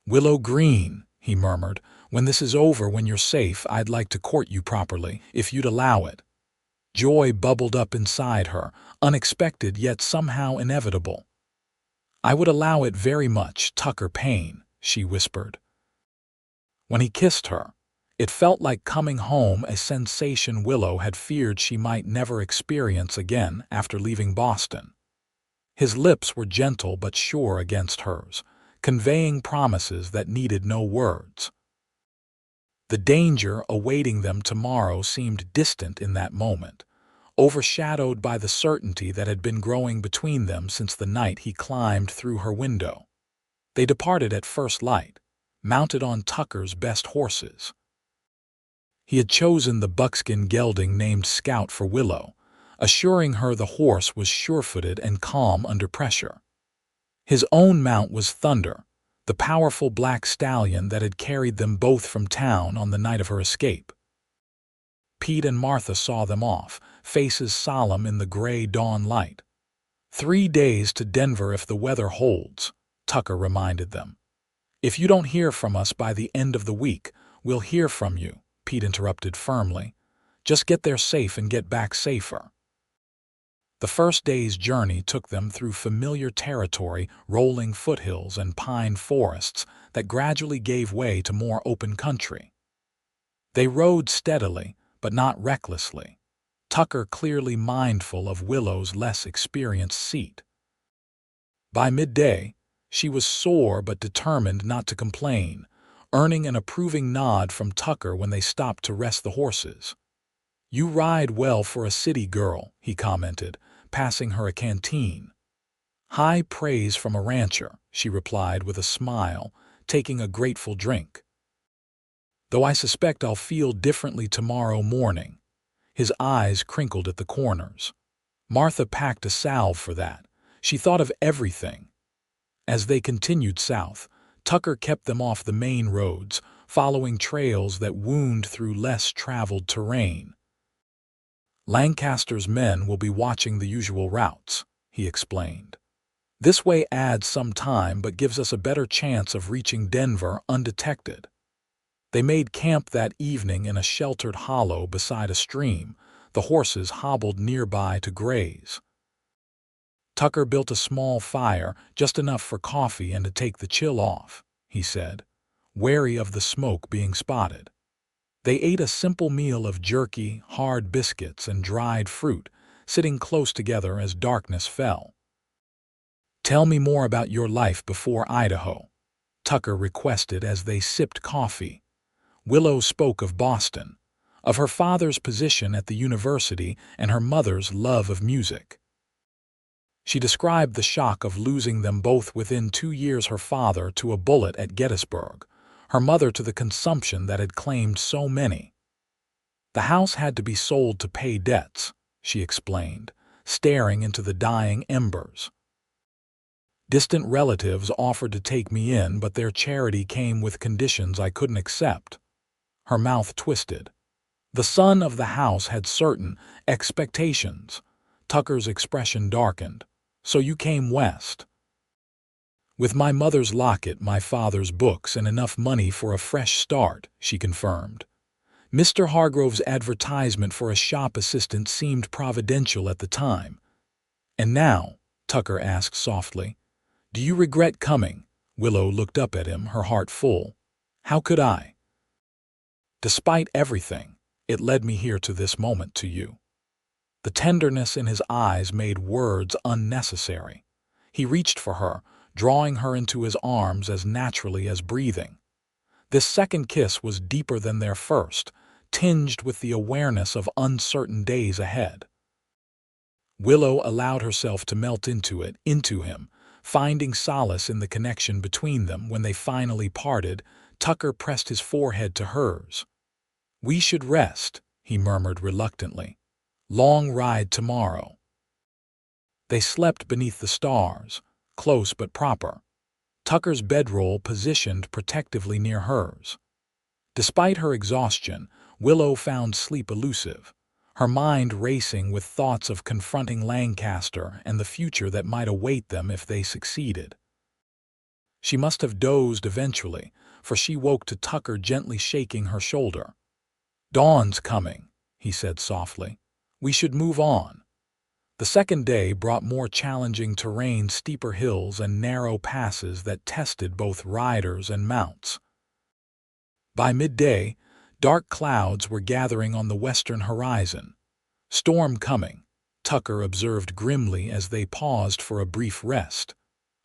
"Willow Greene," he murmured, "when this is over, when you're safe, I'd like to court you properly, if you'd allow it." Joy bubbled up inside her, unexpected yet somehow inevitable. "I would allow it very much, Tucker Payne," she whispered. When he kissed her, it felt like coming home, a sensation Willow had feared she might never experience again after leaving Boston. His lips were gentle but sure against hers, conveying promises that needed no words. The danger awaiting them tomorrow seemed distant in that moment, overshadowed by the certainty that had been growing between them since the night he climbed through her window. They departed at first light, mounted on Tucker's best horses. He had chosen the buckskin gelding named Scout for Willow, assuring her the horse was sure-footed and calm under pressure. His own mount was Thunder, the powerful black stallion that had carried them both from town on the night of her escape. Pete and Martha saw them off, faces solemn in the gray dawn light. 3 days to Denver if the weather holds," Tucker reminded them. "If you don't hear from us by the end of the week, we'll hear from you," Pete interrupted firmly. "Just get there safe and get back safer." The first day's journey took them through familiar territory, rolling foothills and pine forests that gradually gave way to more open country. They rode steadily, but not recklessly, Tucker clearly mindful of Willow's less experienced seat. By midday, she was sore but determined not to complain, earning an approving nod from Tucker when they stopped to rest the horses. "You ride well for a city girl," he commented, passing her a canteen. "High praise from a rancher," she replied with a smile, taking a grateful drink. "Though I suspect I'll feel differently tomorrow morning." His eyes crinkled at the corners. Martha packed a salve for that. She thought of everything. As they continued south, Tucker kept them off the main roads, following trails that wound through less traveled terrain. "Lancaster's men will be watching the usual routes," he explained. "This way adds some time but gives us a better chance of reaching Denver undetected." They made camp that evening in a sheltered hollow beside a stream, the horses hobbled nearby to graze. "Tucker built a small fire, just enough for coffee and to take the chill off," he said, wary of the smoke being spotted. They ate a simple meal of jerky, hard biscuits, and dried fruit, sitting close together as darkness fell. "Tell me more about your life before Idaho," Tucker requested as they sipped coffee. Willow spoke of Boston, of her father's position at the university and her mother's love of music. She described the shock of losing them both within 2 years, her father to a bullet at Gettysburg, her mother to the consumption that had claimed so many. "The house had to be sold to pay debts," she explained, staring into the dying embers. "Distant relatives offered to take me in, but their charity came with conditions I couldn't accept." Her mouth twisted. The son of the house had certain expectations. Tucker's expression darkened. "So you came west?" "With my mother's locket, my father's books, and enough money for a fresh start," she confirmed. Mr. Hargrove's advertisement for a shop assistant seemed providential at the time. "And now," Tucker asked softly, "do you regret coming?" Willow looked up at him, her heart full. "How could I? Despite everything, it led me here to this moment, to you." The tenderness in his eyes made words unnecessary. He reached for her, drawing her into his arms as naturally as breathing. This second kiss was deeper than their first, tinged with the awareness of uncertain days ahead. Willow allowed herself to melt into him, finding solace in the connection between them. When they finally parted, Tucker pressed his forehead to hers. "We should rest," he murmured reluctantly. "Long ride tomorrow." They slept beneath the stars, close but proper, Tucker's bedroll positioned protectively near hers. Despite her exhaustion, Willow found sleep elusive, her mind racing with thoughts of confronting Lancaster and the future that might await them if they succeeded. She must have dozed eventually, for she woke to Tucker gently shaking her shoulder. "Dawn's coming," he said softly. "We should move on." The second day brought more challenging terrain, steeper hills and narrow passes that tested both riders and mounts. By midday, dark clouds were gathering on the western horizon. "Storm coming," Tucker observed grimly as they paused for a brief rest.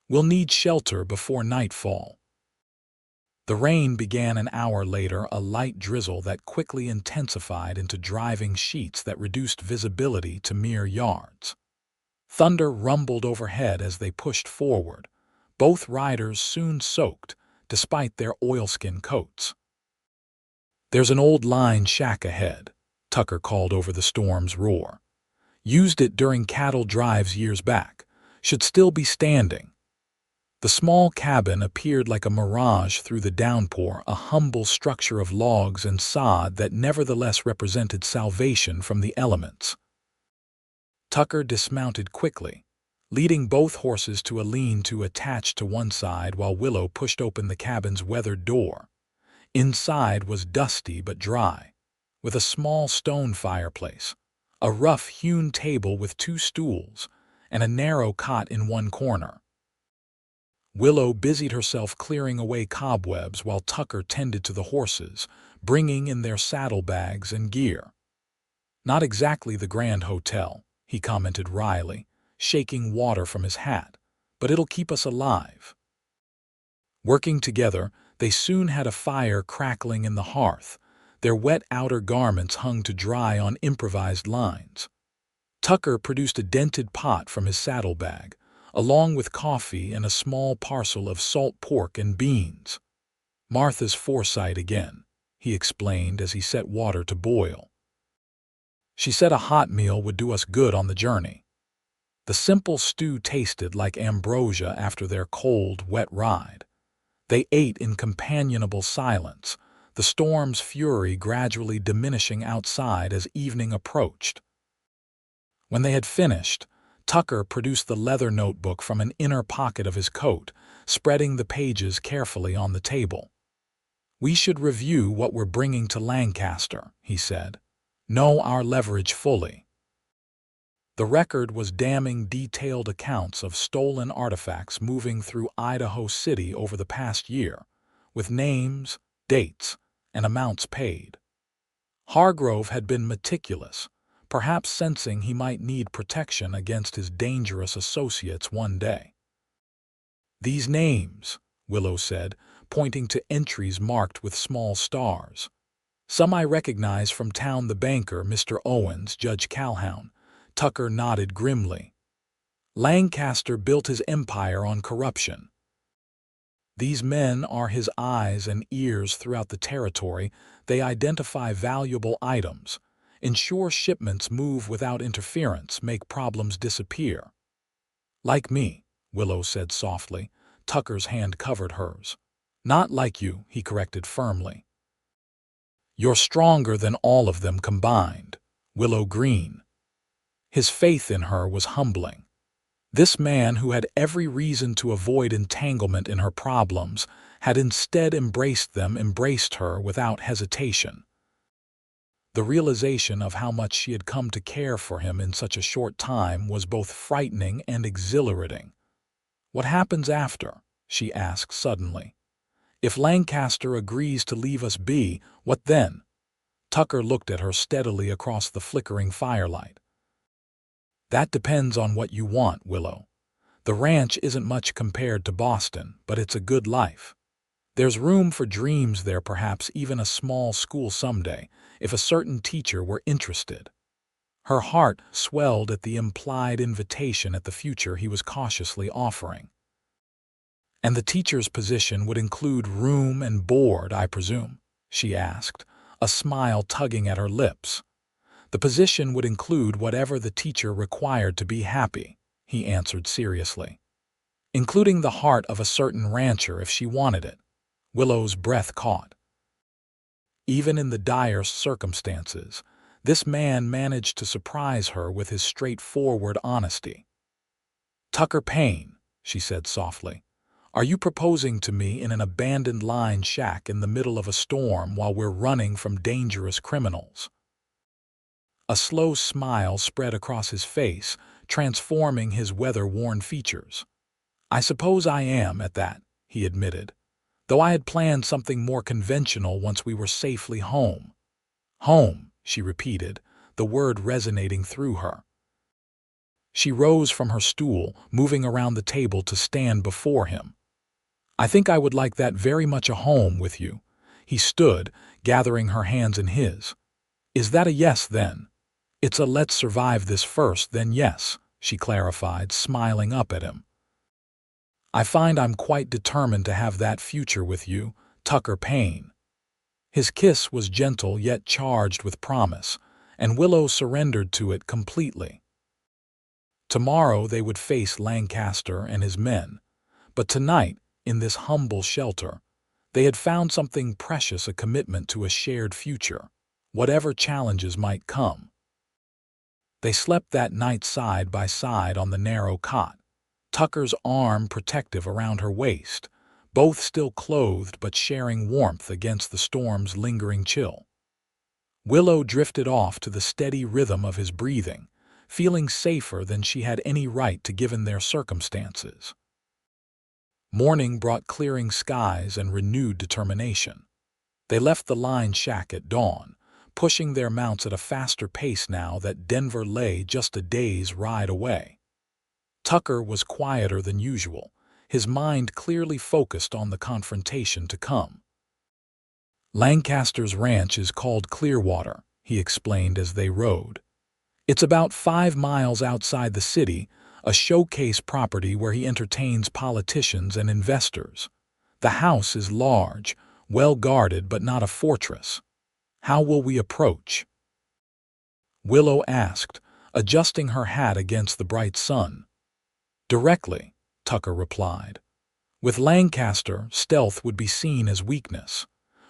"We'll need shelter before nightfall." The rain began an hour later, a light drizzle that quickly intensified into driving sheets that reduced visibility to mere yards. Thunder rumbled overhead as they pushed forward, both riders soon soaked, despite their oilskin coats. "There's an old line shack ahead," Tucker called over the storm's roar. "Used it during cattle drives years back. Should still be standing." The small cabin appeared like a mirage through the downpour, a humble structure of logs and sod that nevertheless represented salvation from the elements. Tucker dismounted quickly, leading both horses to a lean-to attached to one side while Willow pushed open the cabin's weathered door. Inside was dusty but dry, with a small stone fireplace, a rough-hewn table with 2 stools, and a narrow cot in one corner. Willow busied herself clearing away cobwebs while Tucker tended to the horses, bringing in their saddlebags and gear. "Not exactly the Grand Hotel," he commented wryly, shaking water from his hat, "but it'll keep us alive." Working together, they soon had a fire crackling in the hearth. Their wet outer garments hung to dry on improvised lines. Tucker produced a dented pot from his saddlebag, along with coffee and a small parcel of salt pork and beans. "Martha's foresight again," he explained as he set water to boil. "She said a hot meal would do us good on the journey." The simple stew tasted like ambrosia after their cold, wet ride. They ate in companionable silence, the storm's fury gradually diminishing outside as evening approached. When they had finished, Tucker produced the leather notebook from an inner pocket of his coat, spreading the pages carefully on the table. "We should review what we're bringing to Lancaster," he said. "Know our leverage fully." The record was damning, detailed accounts of stolen artifacts moving through Idaho City over the past year, with names, dates, and amounts paid. Hargrove had been meticulous, perhaps sensing he might need protection against his dangerous associates one day. "These names," Willow said, pointing to entries marked with small stars. "Some I recognize from town: the banker, Mr. Owens, Judge Calhoun." Tucker nodded grimly. "Lancaster built his empire on corruption. These men are his eyes and ears throughout the territory. They identify valuable items, ensure shipments move without interference, make problems disappear." "Like me," Willow said softly. Tucker's hand covered hers. "Not like you," he corrected firmly. You're stronger than all of them combined, Willow Greene. His faith in her was humbling. This man, who had every reason to avoid entanglement in her problems, had instead embraced her without hesitation. The realization of how much she had come to care for him in such a short time was both frightening and exhilarating. "What happens after?" she asked suddenly. "If Lancaster agrees to leave us be, what then?" Tucker looked at her steadily across the flickering firelight. "That depends on what you want, Willow. The ranch isn't much compared to Boston, but it's a good life. There's room for dreams there, perhaps even a small school someday, if a certain teacher were interested." Her heart swelled at the implied invitation at the future he was cautiously offering. "And the teacher's position would include room and board, I presume?" she asked, a smile tugging at her lips. "The position would include whatever the teacher required to be happy," he answered seriously. "Including the heart of a certain rancher if she wanted it." Willow's breath caught. Even in the direst circumstances, this man managed to surprise her with his straightforward honesty. "Tucker Payne," she said softly, "are you proposing to me in an abandoned line shack in the middle of a storm while we're running from dangerous criminals?" A slow smile spread across his face, transforming his weather-worn features. "I suppose I am, at that," he admitted, "though I had planned something more conventional once we were safely home." "Home," she repeated, the word resonating through her. She rose from her stool, moving around the table to stand before him. "I think I would like that very much, a home with you." He stood, gathering her hands in his. "Is that a yes, then?" "It's a let's survive this first, then yes," she clarified, smiling up at him. "I find I'm quite determined to have that future with you, Tucker Payne." His kiss was gentle yet charged with promise, and Willow surrendered to it completely. Tomorrow they would face Lancaster and his men, but tonight, in this humble shelter, they had found something precious, a commitment to a shared future, whatever challenges might come. They slept that night side by side on the narrow cot, Tucker's arm protective around her waist, both still clothed but sharing warmth against the storm's lingering chill. Willow drifted off to the steady rhythm of his breathing, feeling safer than she had any right to given their circumstances. Morning brought clearing skies and renewed determination. They left the line shack at dawn, pushing their mounts at a faster pace now that Denver lay just a day's ride away. Tucker was quieter than usual, his mind clearly focused on the confrontation to come. "Lancaster's ranch is called Clearwater," he explained as they rode. "It's about 5 miles outside the city, a showcase property where he entertains politicians and investors. The house is large, well guarded but not a fortress." "How will we approach?" Willow asked, adjusting her hat against the bright sun. "Directly," Tucker replied. "With Lancaster, stealth would be seen as weakness.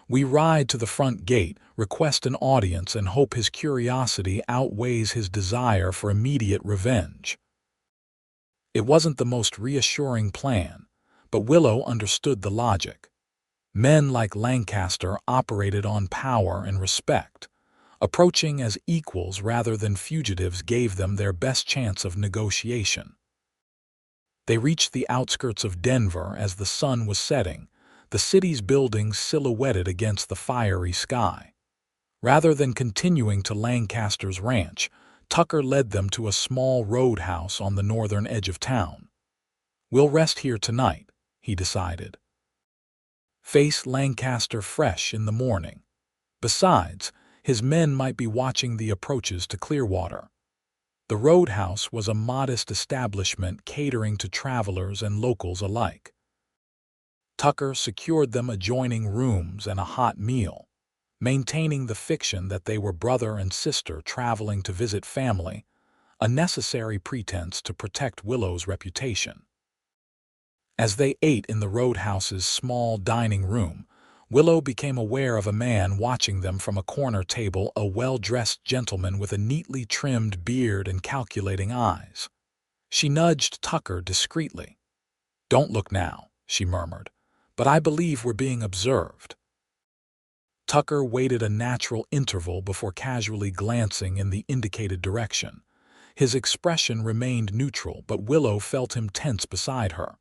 We ride to the front gate, request an audience, and hope his curiosity outweighs his desire for immediate revenge." It wasn't the most reassuring plan, but Willow understood the logic. Men like Lancaster operated on power and respect. Approaching as equals rather than fugitives gave them their best chance of negotiation. They reached the outskirts of Denver as the sun was setting, the city's buildings silhouetted against the fiery sky. Rather than continuing to Lancaster's ranch, Tucker led them to a small roadhouse on the northern edge of town. "We'll rest here tonight," he decided. Face Lancaster fresh in the morning. Besides, his men might be watching the approaches to Clearwater. The roadhouse was a modest establishment catering to travelers and locals alike. Tucker secured them adjoining rooms and a hot meal, maintaining the fiction that they were brother and sister traveling to visit family, a necessary pretense to protect Willow's reputation. As they ate in the roadhouse's small dining room, Willow became aware of a man watching them from a corner table, a well-dressed gentleman with a neatly trimmed beard and calculating eyes. She nudged Tucker discreetly. "Don't look now," she murmured, "but I believe we're being observed." Tucker waited a natural interval before casually glancing in the indicated direction. His expression remained neutral, but Willow felt him tense beside her.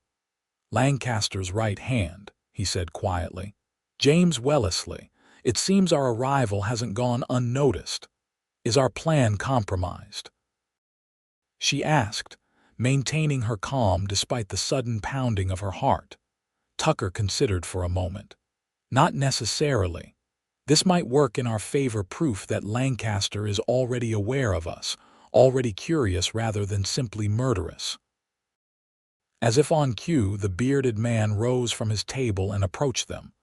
"Lancaster's right hand," he said quietly. "James Wellesley, it seems our arrival hasn't gone unnoticed. Is our plan compromised?" She asked, maintaining her calm despite the sudden pounding of her heart. Tucker considered for a moment. "Not necessarily. This might work in our favor, proof that Lancaster is already aware of us, already curious rather than simply murderous." As if on cue, the bearded man rose from his table and approached them.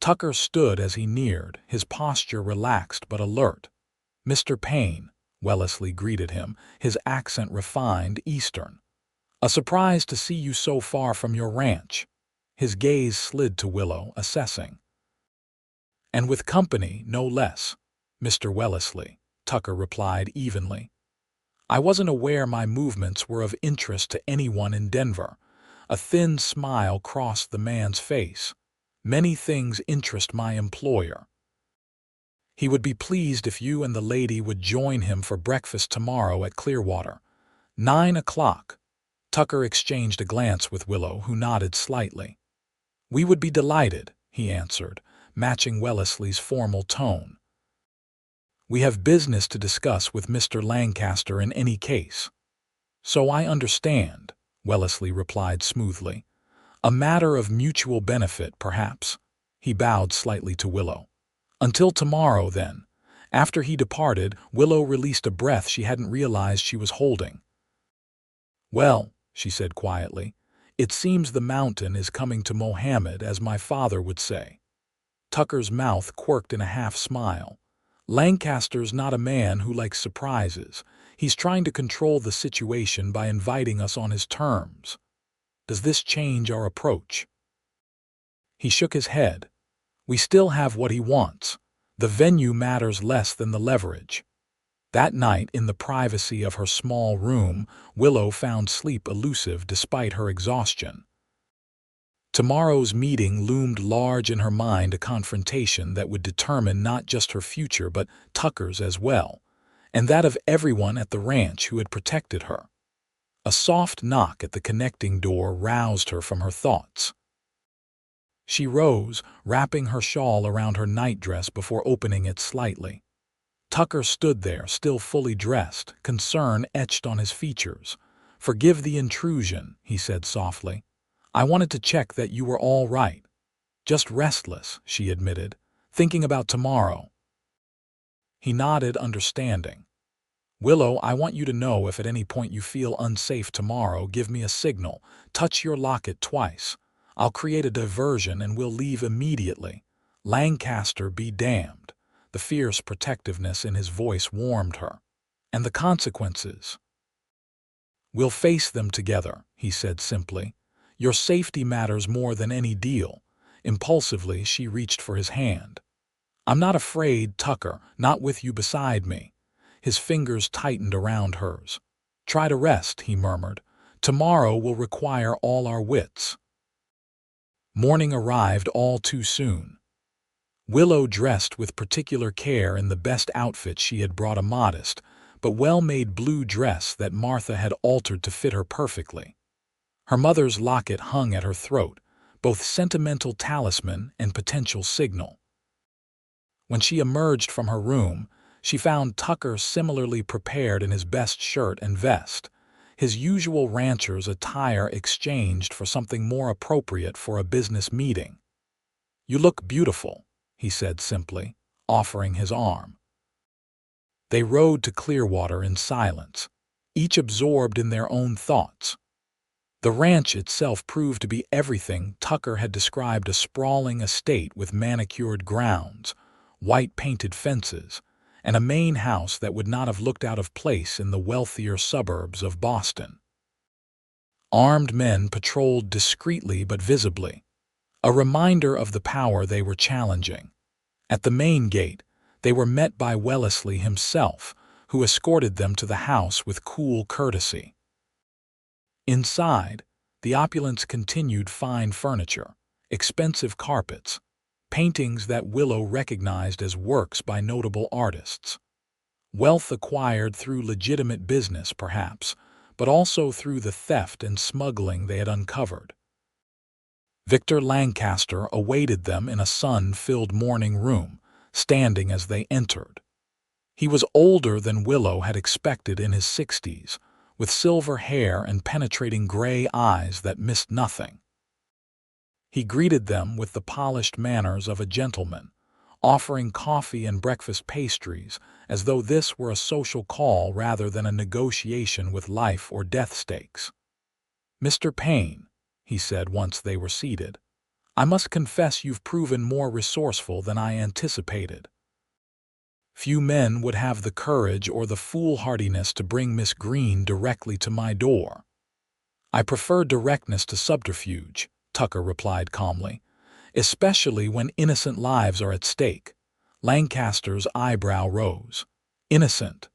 Tucker stood as he neared, his posture relaxed but alert. "Mr. Payne," Wellesley greeted him, his accent refined, Eastern. "A surprise to see you so far from your ranch." His gaze slid to Willow, assessing. "And with company, no less, Mr. Wellesley," Tucker replied evenly. "I wasn't aware my movements were of interest to anyone in Denver." A thin smile crossed the man's face. "Many things interest my employer. He would be pleased if you and the lady would join him for breakfast tomorrow at Clearwater. 9 o'clock. Tucker exchanged a glance with Willow, who nodded slightly. "We would be delighted," he answered, matching Wellesley's formal tone. "We have business to discuss with Mr. Lancaster in any case." "So I understand," Wellesley replied smoothly. "A matter of mutual benefit, perhaps." He bowed slightly to Willow. "Until tomorrow, then." After he departed, Willow released a breath she hadn't realized she was holding. "Well," she said quietly, "it seems the mountain is coming to Mohammed, as my father would say." Tucker's mouth quirked in a half-smile. "Lancaster's not a man who likes surprises. He's trying to control the situation by inviting us on his terms. Does this change our approach?" He shook his head. "We still have what he wants. The venue matters less than the leverage." That night, in the privacy of her small room, Willow found sleep elusive despite her exhaustion. Tomorrow's meeting loomed large in her mind, a confrontation that would determine not just her future but Tucker's as well, and that of everyone at the ranch who had protected her. A soft knock at the connecting door roused her from her thoughts. She rose, wrapping her shawl around her nightdress before opening it slightly. Tucker stood there, still fully dressed, concern etched on his features. "Forgive the intrusion," he said softly. "I wanted to check that you were all right." "Just restless," she admitted, "thinking about tomorrow." He nodded, understanding. "Willow, I want you to know if at any point you feel unsafe tomorrow, give me a signal. Touch your locket twice. I'll create a diversion and we'll leave immediately. Lancaster be damned." The fierce protectiveness in his voice warmed her. "And the consequences?" "We'll face them together," he said simply. "Your safety matters more than any deal." Impulsively, she reached for his hand. "I'm not afraid, Tucker, not with you beside me." His fingers tightened around hers. "Try to rest," he murmured. "Tomorrow will require all our wits." Morning arrived all too soon. Willow dressed with particular care in the best outfit she had brought, a modest but well-made blue dress that Martha had altered to fit her perfectly. Her mother's locket hung at her throat, both sentimental talisman and potential signal. When she emerged from her room, she found Tucker similarly prepared in his best shirt and vest, his usual rancher's attire exchanged for something more appropriate for a business meeting. "You look beautiful," he said simply, offering his arm. They rode to Clearwater in silence, each absorbed in their own thoughts. The ranch itself proved to be everything Tucker had described: a sprawling estate with manicured grounds, white-painted fences, and a main house that would not have looked out of place in the wealthier suburbs of Boston. Armed men patrolled discreetly but visibly. a reminder of the power they were challenging. At the main gate, they were met by Wellesley himself, who escorted them to the house with cool courtesy. Inside, the opulence continued: fine furniture, expensive carpets, paintings that Willow recognized as works by notable artists. Wealth acquired through legitimate business, perhaps, but also through the theft and smuggling they had uncovered. Victor Lancaster awaited them in a sun-filled morning room, standing as they entered. He was older than Willow had expected, in his 60s, with silver hair and penetrating gray eyes that missed nothing. He greeted them with the polished manners of a gentleman, offering coffee and breakfast pastries as though this were a social call rather than a negotiation with life or death stakes. "Mr. Payne," he said once they were seated, "I must confess you've proven more resourceful than I anticipated. Few men would have the courage or the foolhardiness to bring Miss Greene directly to my door." "I prefer directness to subterfuge," Tucker replied calmly, "especially when innocent lives are at stake." Lancaster's eyebrow rose. "Innocent?"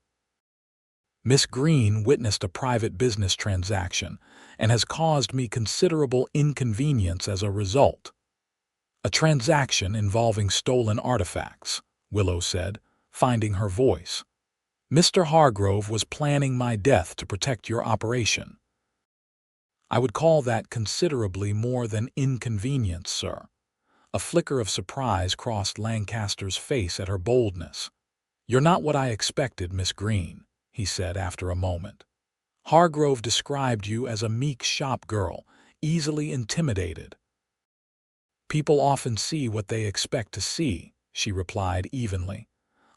"Miss Greene witnessed a private business transaction and has caused me considerable inconvenience as a result." "A transaction involving stolen artifacts," Willow said, finding her voice. "Mr. Hargrove was planning my death to protect your operation." "I would call that considerably more than inconvenience, sir." A flicker of surprise crossed Lancaster's face at her boldness. "You're not what I expected, Miss Greene," he said after a moment. "Hargrove described you as a meek shop girl, easily intimidated." "People often see what they expect to see," she replied evenly.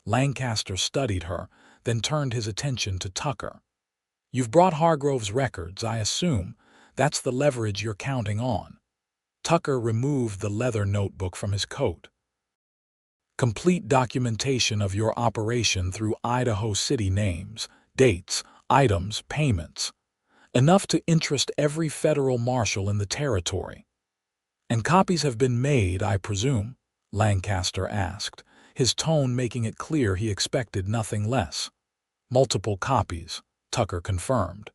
Lancaster studied her, then turned his attention to Tucker. "You've brought Hargrove's records, I assume. That's the leverage you're counting on." Tucker removed the leather notebook from his coat. "Complete documentation of your operation through Idaho City: names, dates, items, payments. Enough to interest every federal marshal in the territory." "And copies have been made, I presume?" Lancaster asked, his tone making it clear he expected nothing less. "Multiple copies," Tucker confirmed,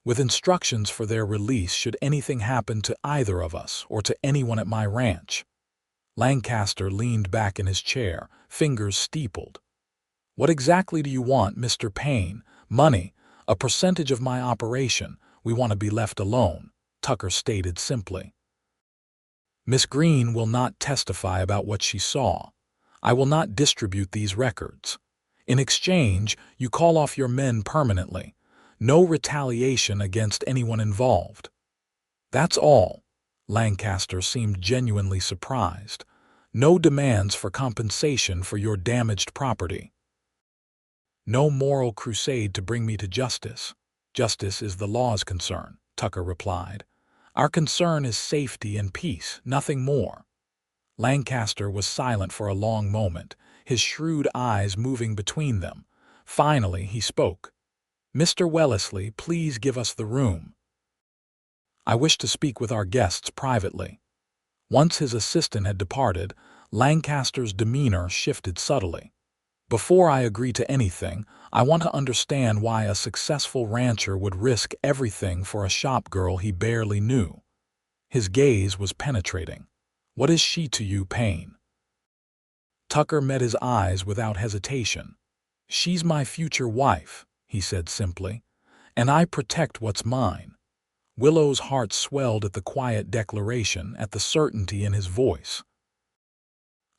"with instructions for their release should anything happen to either of us or to anyone at my ranch." Lancaster leaned back in his chair, fingers steepled. "What exactly do you want, Mr. Payne?" "Money, a percentage of my operation. We want to be left alone," Tucker stated simply. "Miss Greene will not testify about what she saw. I will not distribute these records. In exchange, you call off your men permanently. No retaliation against anyone involved." "That's all?" Lancaster seemed genuinely surprised. "No demands for compensation for your damaged property?" "No moral crusade to bring me to justice. Justice is the law's concern," Tucker replied. "Our concern is safety and peace, nothing more." Lancaster was silent for a long moment, his shrewd eyes moving between them. Finally, he spoke. "Mr. Wellesley, please give us the room. I wish to speak with our guests privately." Once his assistant had departed, Lancaster's demeanor shifted subtly. "Before I agree to anything, I want to understand why a successful rancher would risk everything for a shop girl he barely knew." His gaze was penetrating. "What is she to you, Payne?" Tucker met his eyes without hesitation. "She's my future wife," he said simply, "and I protect what's mine." Willow's heart swelled at the quiet declaration, at the certainty in his voice.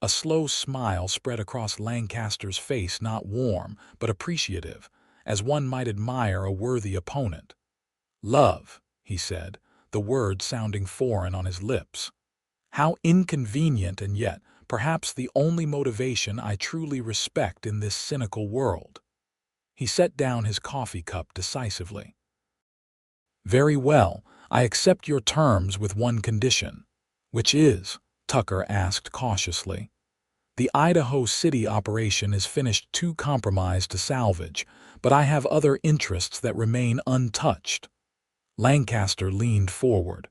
A slow smile spread across Lancaster's face, not warm, but appreciative, as one might admire a worthy opponent. "Love," he said, the word sounding foreign on his lips. "How inconvenient, and yet perhaps the only motivation I truly respect in this cynical world." He set down his coffee cup decisively. "Very well, I accept your terms with one condition." "Which is?" Tucker asked cautiously. "The Idaho City operation is finished, too compromised to salvage, but I have other interests that remain untouched." Lancaster leaned forward.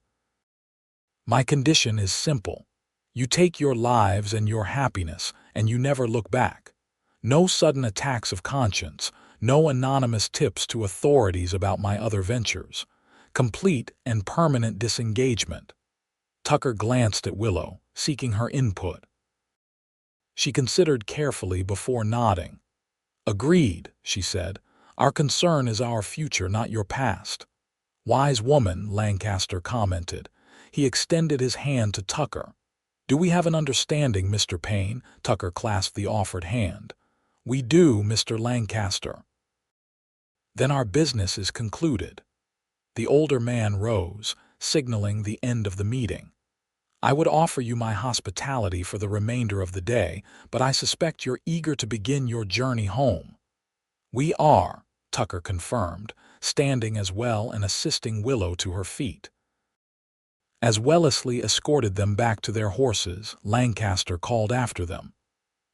My condition is simple. You take your lives and your happiness, and you never look back. No sudden attacks of conscience, no anonymous tips to authorities about my other ventures. Complete and permanent disengagement. Tucker glanced at Willow, seeking her input. She considered carefully before nodding. Agreed, she said. Our concern is our future, not your past. Wise woman, Lancaster commented. He extended his hand to Tucker. Do we have an understanding, Mr. Payne? Tucker clasped the offered hand. We do, Mr. Lancaster. Then our business is concluded. The older man rose, signaling the end of the meeting. I would offer you my hospitality for the remainder of the day, but I suspect you're eager to begin your journey home. We are, Tucker confirmed, standing as well and assisting Willow to her feet. As Wellesley escorted them back to their horses, Lancaster called after them.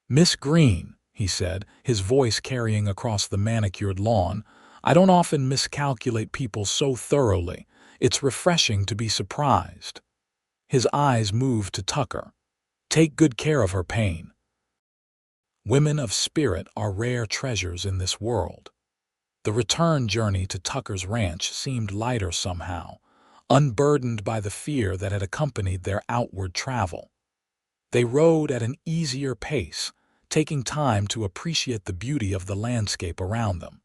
Miss Greene, he said, his voice carrying across the manicured lawn, I don't often miscalculate people so thoroughly. It's refreshing to be surprised. His eyes moved to Tucker. Take good care of her, Payne. Women of spirit are rare treasures in this world. The return journey to Tucker's ranch seemed lighter somehow, unburdened by the fear that had accompanied their outward travel. They rode at an easier pace, taking time to appreciate the beauty of the landscape around them.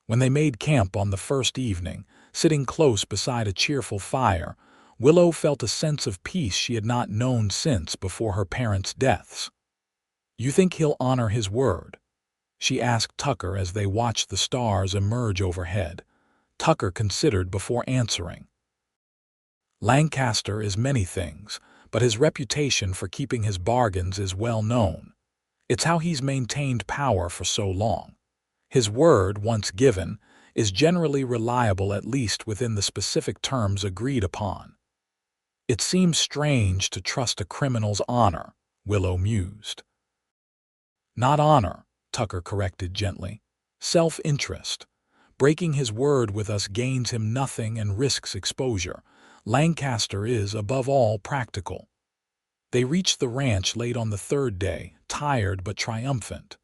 When they made camp on the first evening, sitting close beside a cheerful fire, Willow felt a sense of peace she had not known since before her parents' deaths. You think he'll honor his word? She asked Tucker as they watched the stars emerge overhead. Tucker considered before answering. Lancaster is many things, but his reputation for keeping his bargains is well known. It's how he's maintained power for so long. His word, once given, is generally reliable, at least within the specific terms agreed upon. It seems strange to trust a criminal's honor, Willow mused. Not honor, Tucker corrected gently. Self-interest. Breaking his word with us gains him nothing and risks exposure. Lancaster is, above all, practical. They reached the ranch late on the third day, tired but triumphant.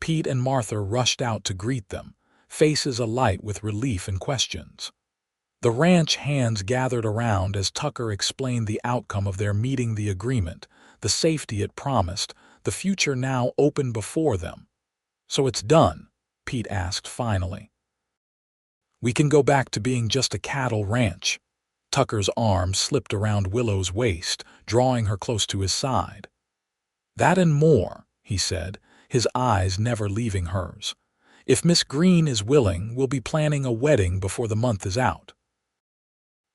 Pete and Martha rushed out to greet them, faces alight with relief and questions. The ranch hands gathered around as Tucker explained the outcome of their meeting, the agreement, the safety it promised, the future now open before them. So it's done, Pete asked finally. We can go back to being just a cattle ranch. Tucker's arm slipped around Willow's waist, drawing her close to his side. That and more, he said, his eyes never leaving hers. If Miss Greene is willing, we'll be planning a wedding before the month is out.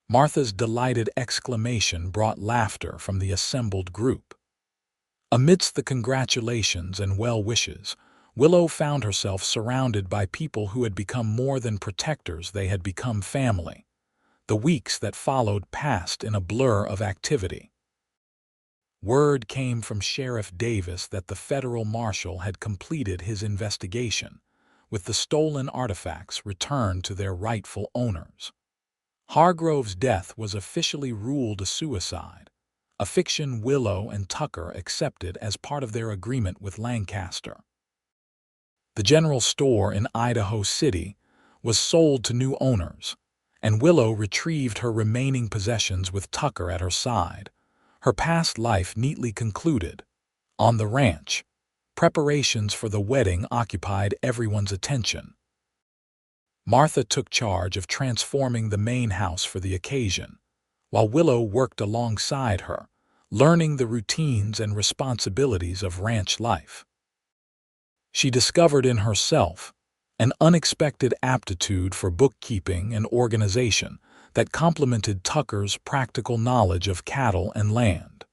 Martha's delighted exclamation brought laughter from the assembled group. Amidst the congratulations and well wishes, Willow found herself surrounded by people who had become more than protectors, they had become family. The weeks that followed passed in a blur of activity. Word came from Sheriff Davis that the federal marshal had completed his investigation, with the stolen artifacts returned to their rightful owners. Hargrove's death was officially ruled a suicide, a fiction Willow and Tucker accepted as part of their agreement with Lancaster. The general store in Idaho City was sold to new owners, and Willow retrieved her remaining possessions with Tucker at her side, her past life neatly concluded. On the ranch, preparations for the wedding occupied everyone's attention. Martha took charge of transforming the main house for the occasion, while Willow worked alongside her, learning the routines and responsibilities of ranch life. She discovered in herself an unexpected aptitude for bookkeeping and organization that complemented Tucker's practical knowledge of cattle and land.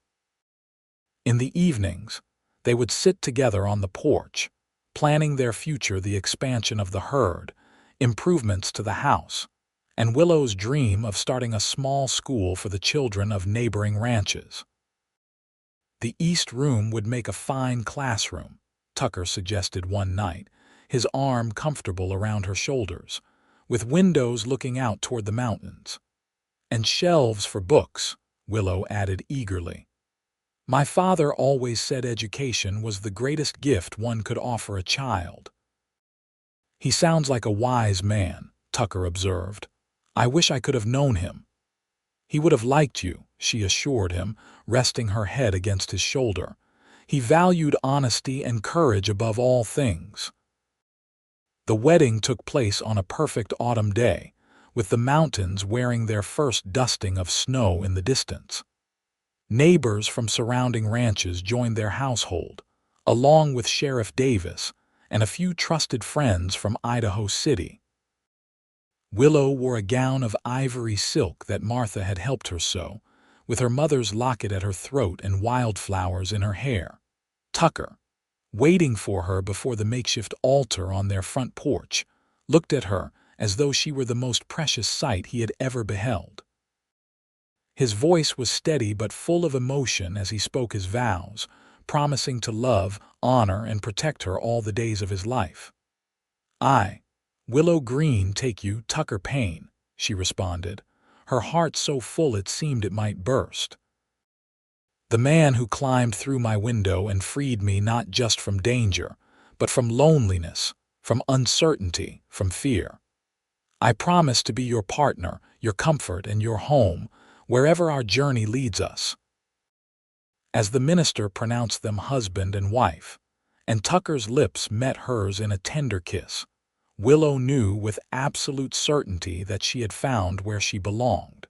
In the evenings, they would sit together on the porch, planning their future, the expansion of the herd, improvements to the house, and Willow's dream of starting a small school for the children of neighboring ranches. The East Room would make a fine classroom, Tucker suggested one night, his arm comfortable around her shoulders, with windows looking out toward the mountains. And shelves for books, Willow added eagerly. My father always said education was the greatest gift one could offer a child. He sounds like a wise man, Tucker observed. I wish I could have known him. He would have liked you, she assured him, resting her head against his shoulder. He valued honesty and courage above all things. The wedding took place on a perfect autumn day, with the mountains wearing their first dusting of snow in the distance. Neighbors from surrounding ranches joined their household, along with Sheriff Davis and a few trusted friends from Idaho City. Willow wore a gown of ivory silk that Martha had helped her sew, with her mother's locket at her throat and wildflowers in her hair. Tucker, waiting for her before the makeshift altar on their front porch, looked at her as though she were the most precious sight he had ever beheld. His voice was steady but full of emotion as he spoke his vows, promising to love, honor, and protect her all the days of his life. I, Willow Greene, take you, Tucker Payne, she responded, her heart so full it seemed it might burst. The man who climbed through my window and freed me not just from danger, but from loneliness, from uncertainty, from fear. I promise to be your partner, your comfort, and your home, wherever our journey leads us. As the minister pronounced them husband and wife, and Tucker's lips met hers in a tender kiss, Willow knew with absolute certainty that she had found where she belonged.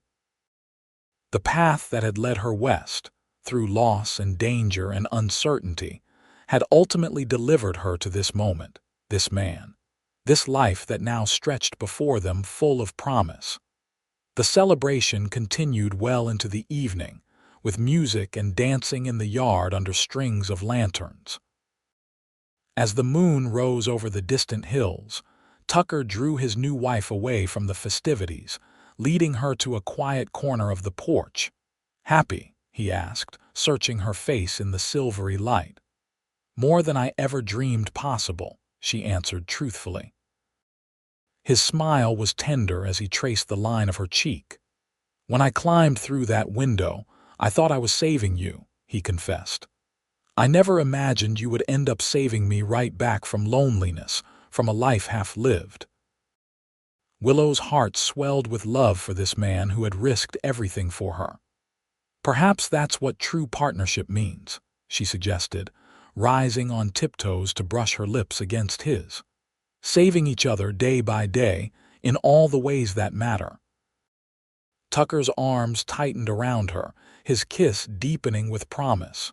The path that had led her west, through loss and danger and uncertainty, had ultimately delivered her to this moment, this man, this life that now stretched before them full of promise. The celebration continued well into the evening, with music and dancing in the yard under strings of lanterns. As the moon rose over the distant hills, Tucker drew his new wife away from the festivities, leading her to a quiet corner of the porch. "Happy?" he asked, searching her face in the silvery light. "More than I ever dreamed possible," she answered truthfully. His smile was tender as he traced the line of her cheek. "When I climbed through that window, I thought I was saving you," he confessed. "I never imagined you would end up saving me right back from loneliness, from a life half-lived." Willow's heart swelled with love for this man who had risked everything for her. "Perhaps that's what true partnership means," she suggested, rising on tiptoes to brush her lips against his. "Saving each other day by day, in all the ways that matter." Tucker's arms tightened around her, his kiss deepening with promise.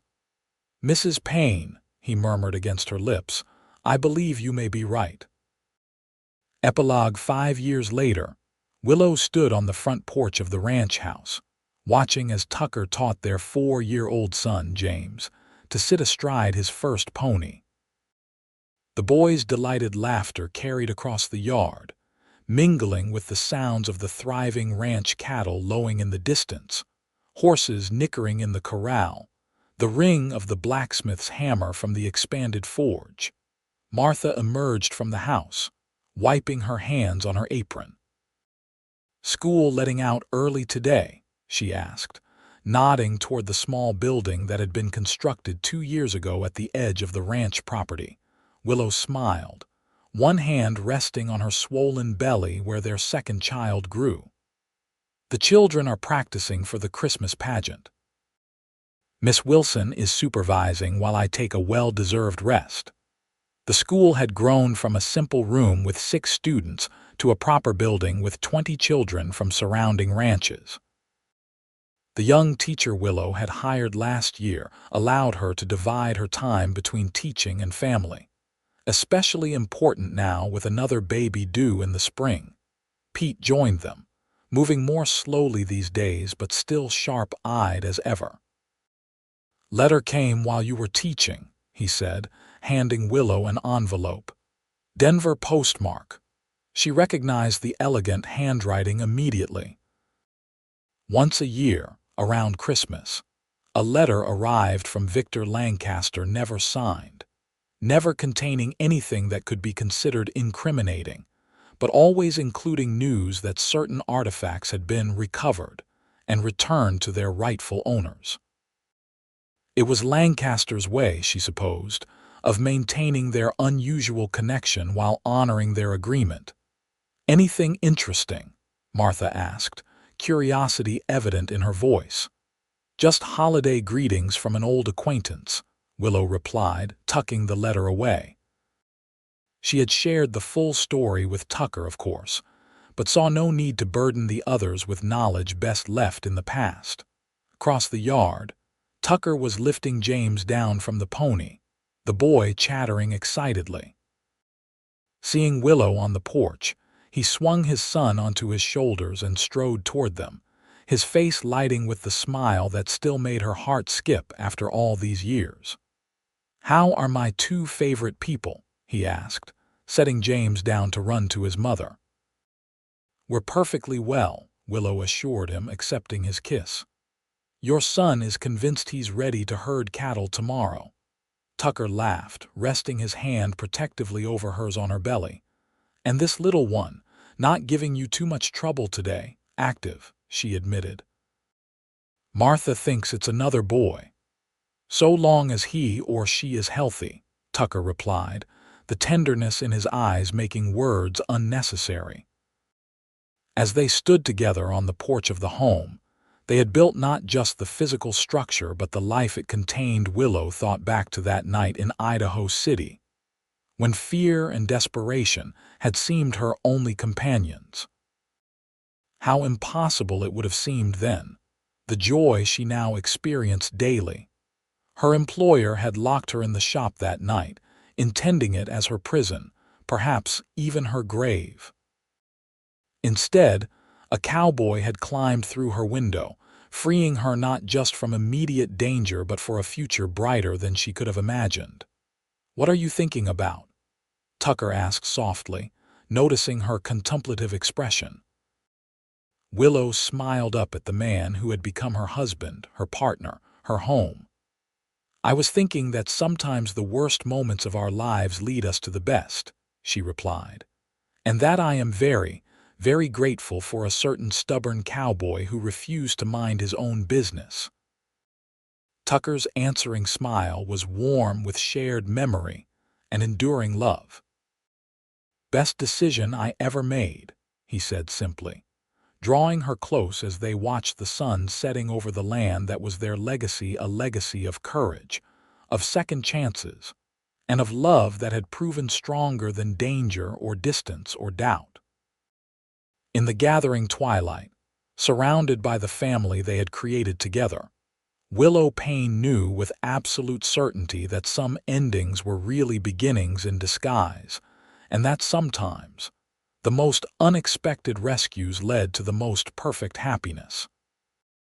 "Mrs. Payne," he murmured against her lips, "I believe you may be right." Epilogue 5 years later, Willow stood on the front porch of the ranch house, watching as Tucker taught their 4-year-old son, James, to sit astride his first pony. The boy's delighted laughter carried across the yard, mingling with the sounds of the thriving ranch cattle lowing in the distance, horses nickering in the corral, the ring of the blacksmith's hammer from the expanded forge. Martha emerged from the house, wiping her hands on her apron. "School letting out early today?" she asked, nodding toward the small building that had been constructed 2 years ago at the edge of the ranch property. Willow smiled, one hand resting on her swollen belly where their second child grew. "The children are practicing for the Christmas pageant. Miss Wilson is supervising while I take a well-deserved rest." The school had grown from a simple room with 6 students to a proper building with 20 children from surrounding ranches. The young teacher Willow had hired last year allowed her to divide her time between teaching and family. Especially important now with another baby due in the spring. Pete joined them, moving more slowly these days but still sharp-eyed as ever. "Letter came while you were teaching," he said, handing Willow an envelope. "Denver postmark." She recognized the elegant handwriting immediately. Once a year, around Christmas, a letter arrived from Victor Lancaster, never signed, never containing anything that could be considered incriminating, but always including news that certain artifacts had been recovered and returned to their rightful owners. It was Lancaster's way, she supposed, of maintaining their unusual connection while honoring their agreement. "Anything interesting?" Martha asked, curiosity evident in her voice. "Just holiday greetings from an old acquaintance," Willow replied, tucking the letter away. She had shared the full story with Tucker, of course, but saw no need to burden the others with knowledge best left in the past. Across the yard, Tucker was lifting James down from the pony, the boy chattering excitedly. Seeing Willow on the porch, he swung his son onto his shoulders and strode toward them, his face lighting with the smile that still made her heart skip after all these years. "How are my two favorite people?" he asked, setting James down to run to his mother. "We're perfectly well," Willow assured him, accepting his kiss. "Your son is convinced he's ready to herd cattle tomorrow." Tucker laughed, resting his hand protectively over hers on her belly. "And this little one, not giving you too much trouble today, active," she admitted. "Martha thinks it's another boy." "So long as he or she is healthy," Tucker replied, the tenderness in his eyes making words unnecessary. As they stood together on the porch of the home, they had built not just the physical structure but the life it contained. Willow thought back to that night in Idaho City, when fear and desperation had seemed her only companions. How impossible it would have seemed then, the joy she now experienced daily. Her employer had locked her in the shop that night, intending it as her prison, perhaps even her grave. Instead, a cowboy had climbed through her window, freeing her not just from immediate danger but for a future brighter than she could have imagined. "What are you thinking about?" Tucker asked softly, noticing her contemplative expression. Willow smiled up at the man who had become her husband, her partner, her home. "I was thinking that sometimes the worst moments of our lives lead us to the best," she replied, "and that I am very, very grateful for a certain stubborn cowboy who refused to mind his own business." Tucker's answering smile was warm with shared memory and enduring love. "Best decision I ever made," he said simply, drawing her close as they watched the sun setting over the land that was their legacy, a legacy of courage, of second chances, and of love that had proven stronger than danger or distance or doubt. In the gathering twilight, surrounded by the family they had created together, Willow Payne knew with absolute certainty that some endings were really beginnings in disguise, and that sometimes the most unexpected rescues led to the most perfect happiness.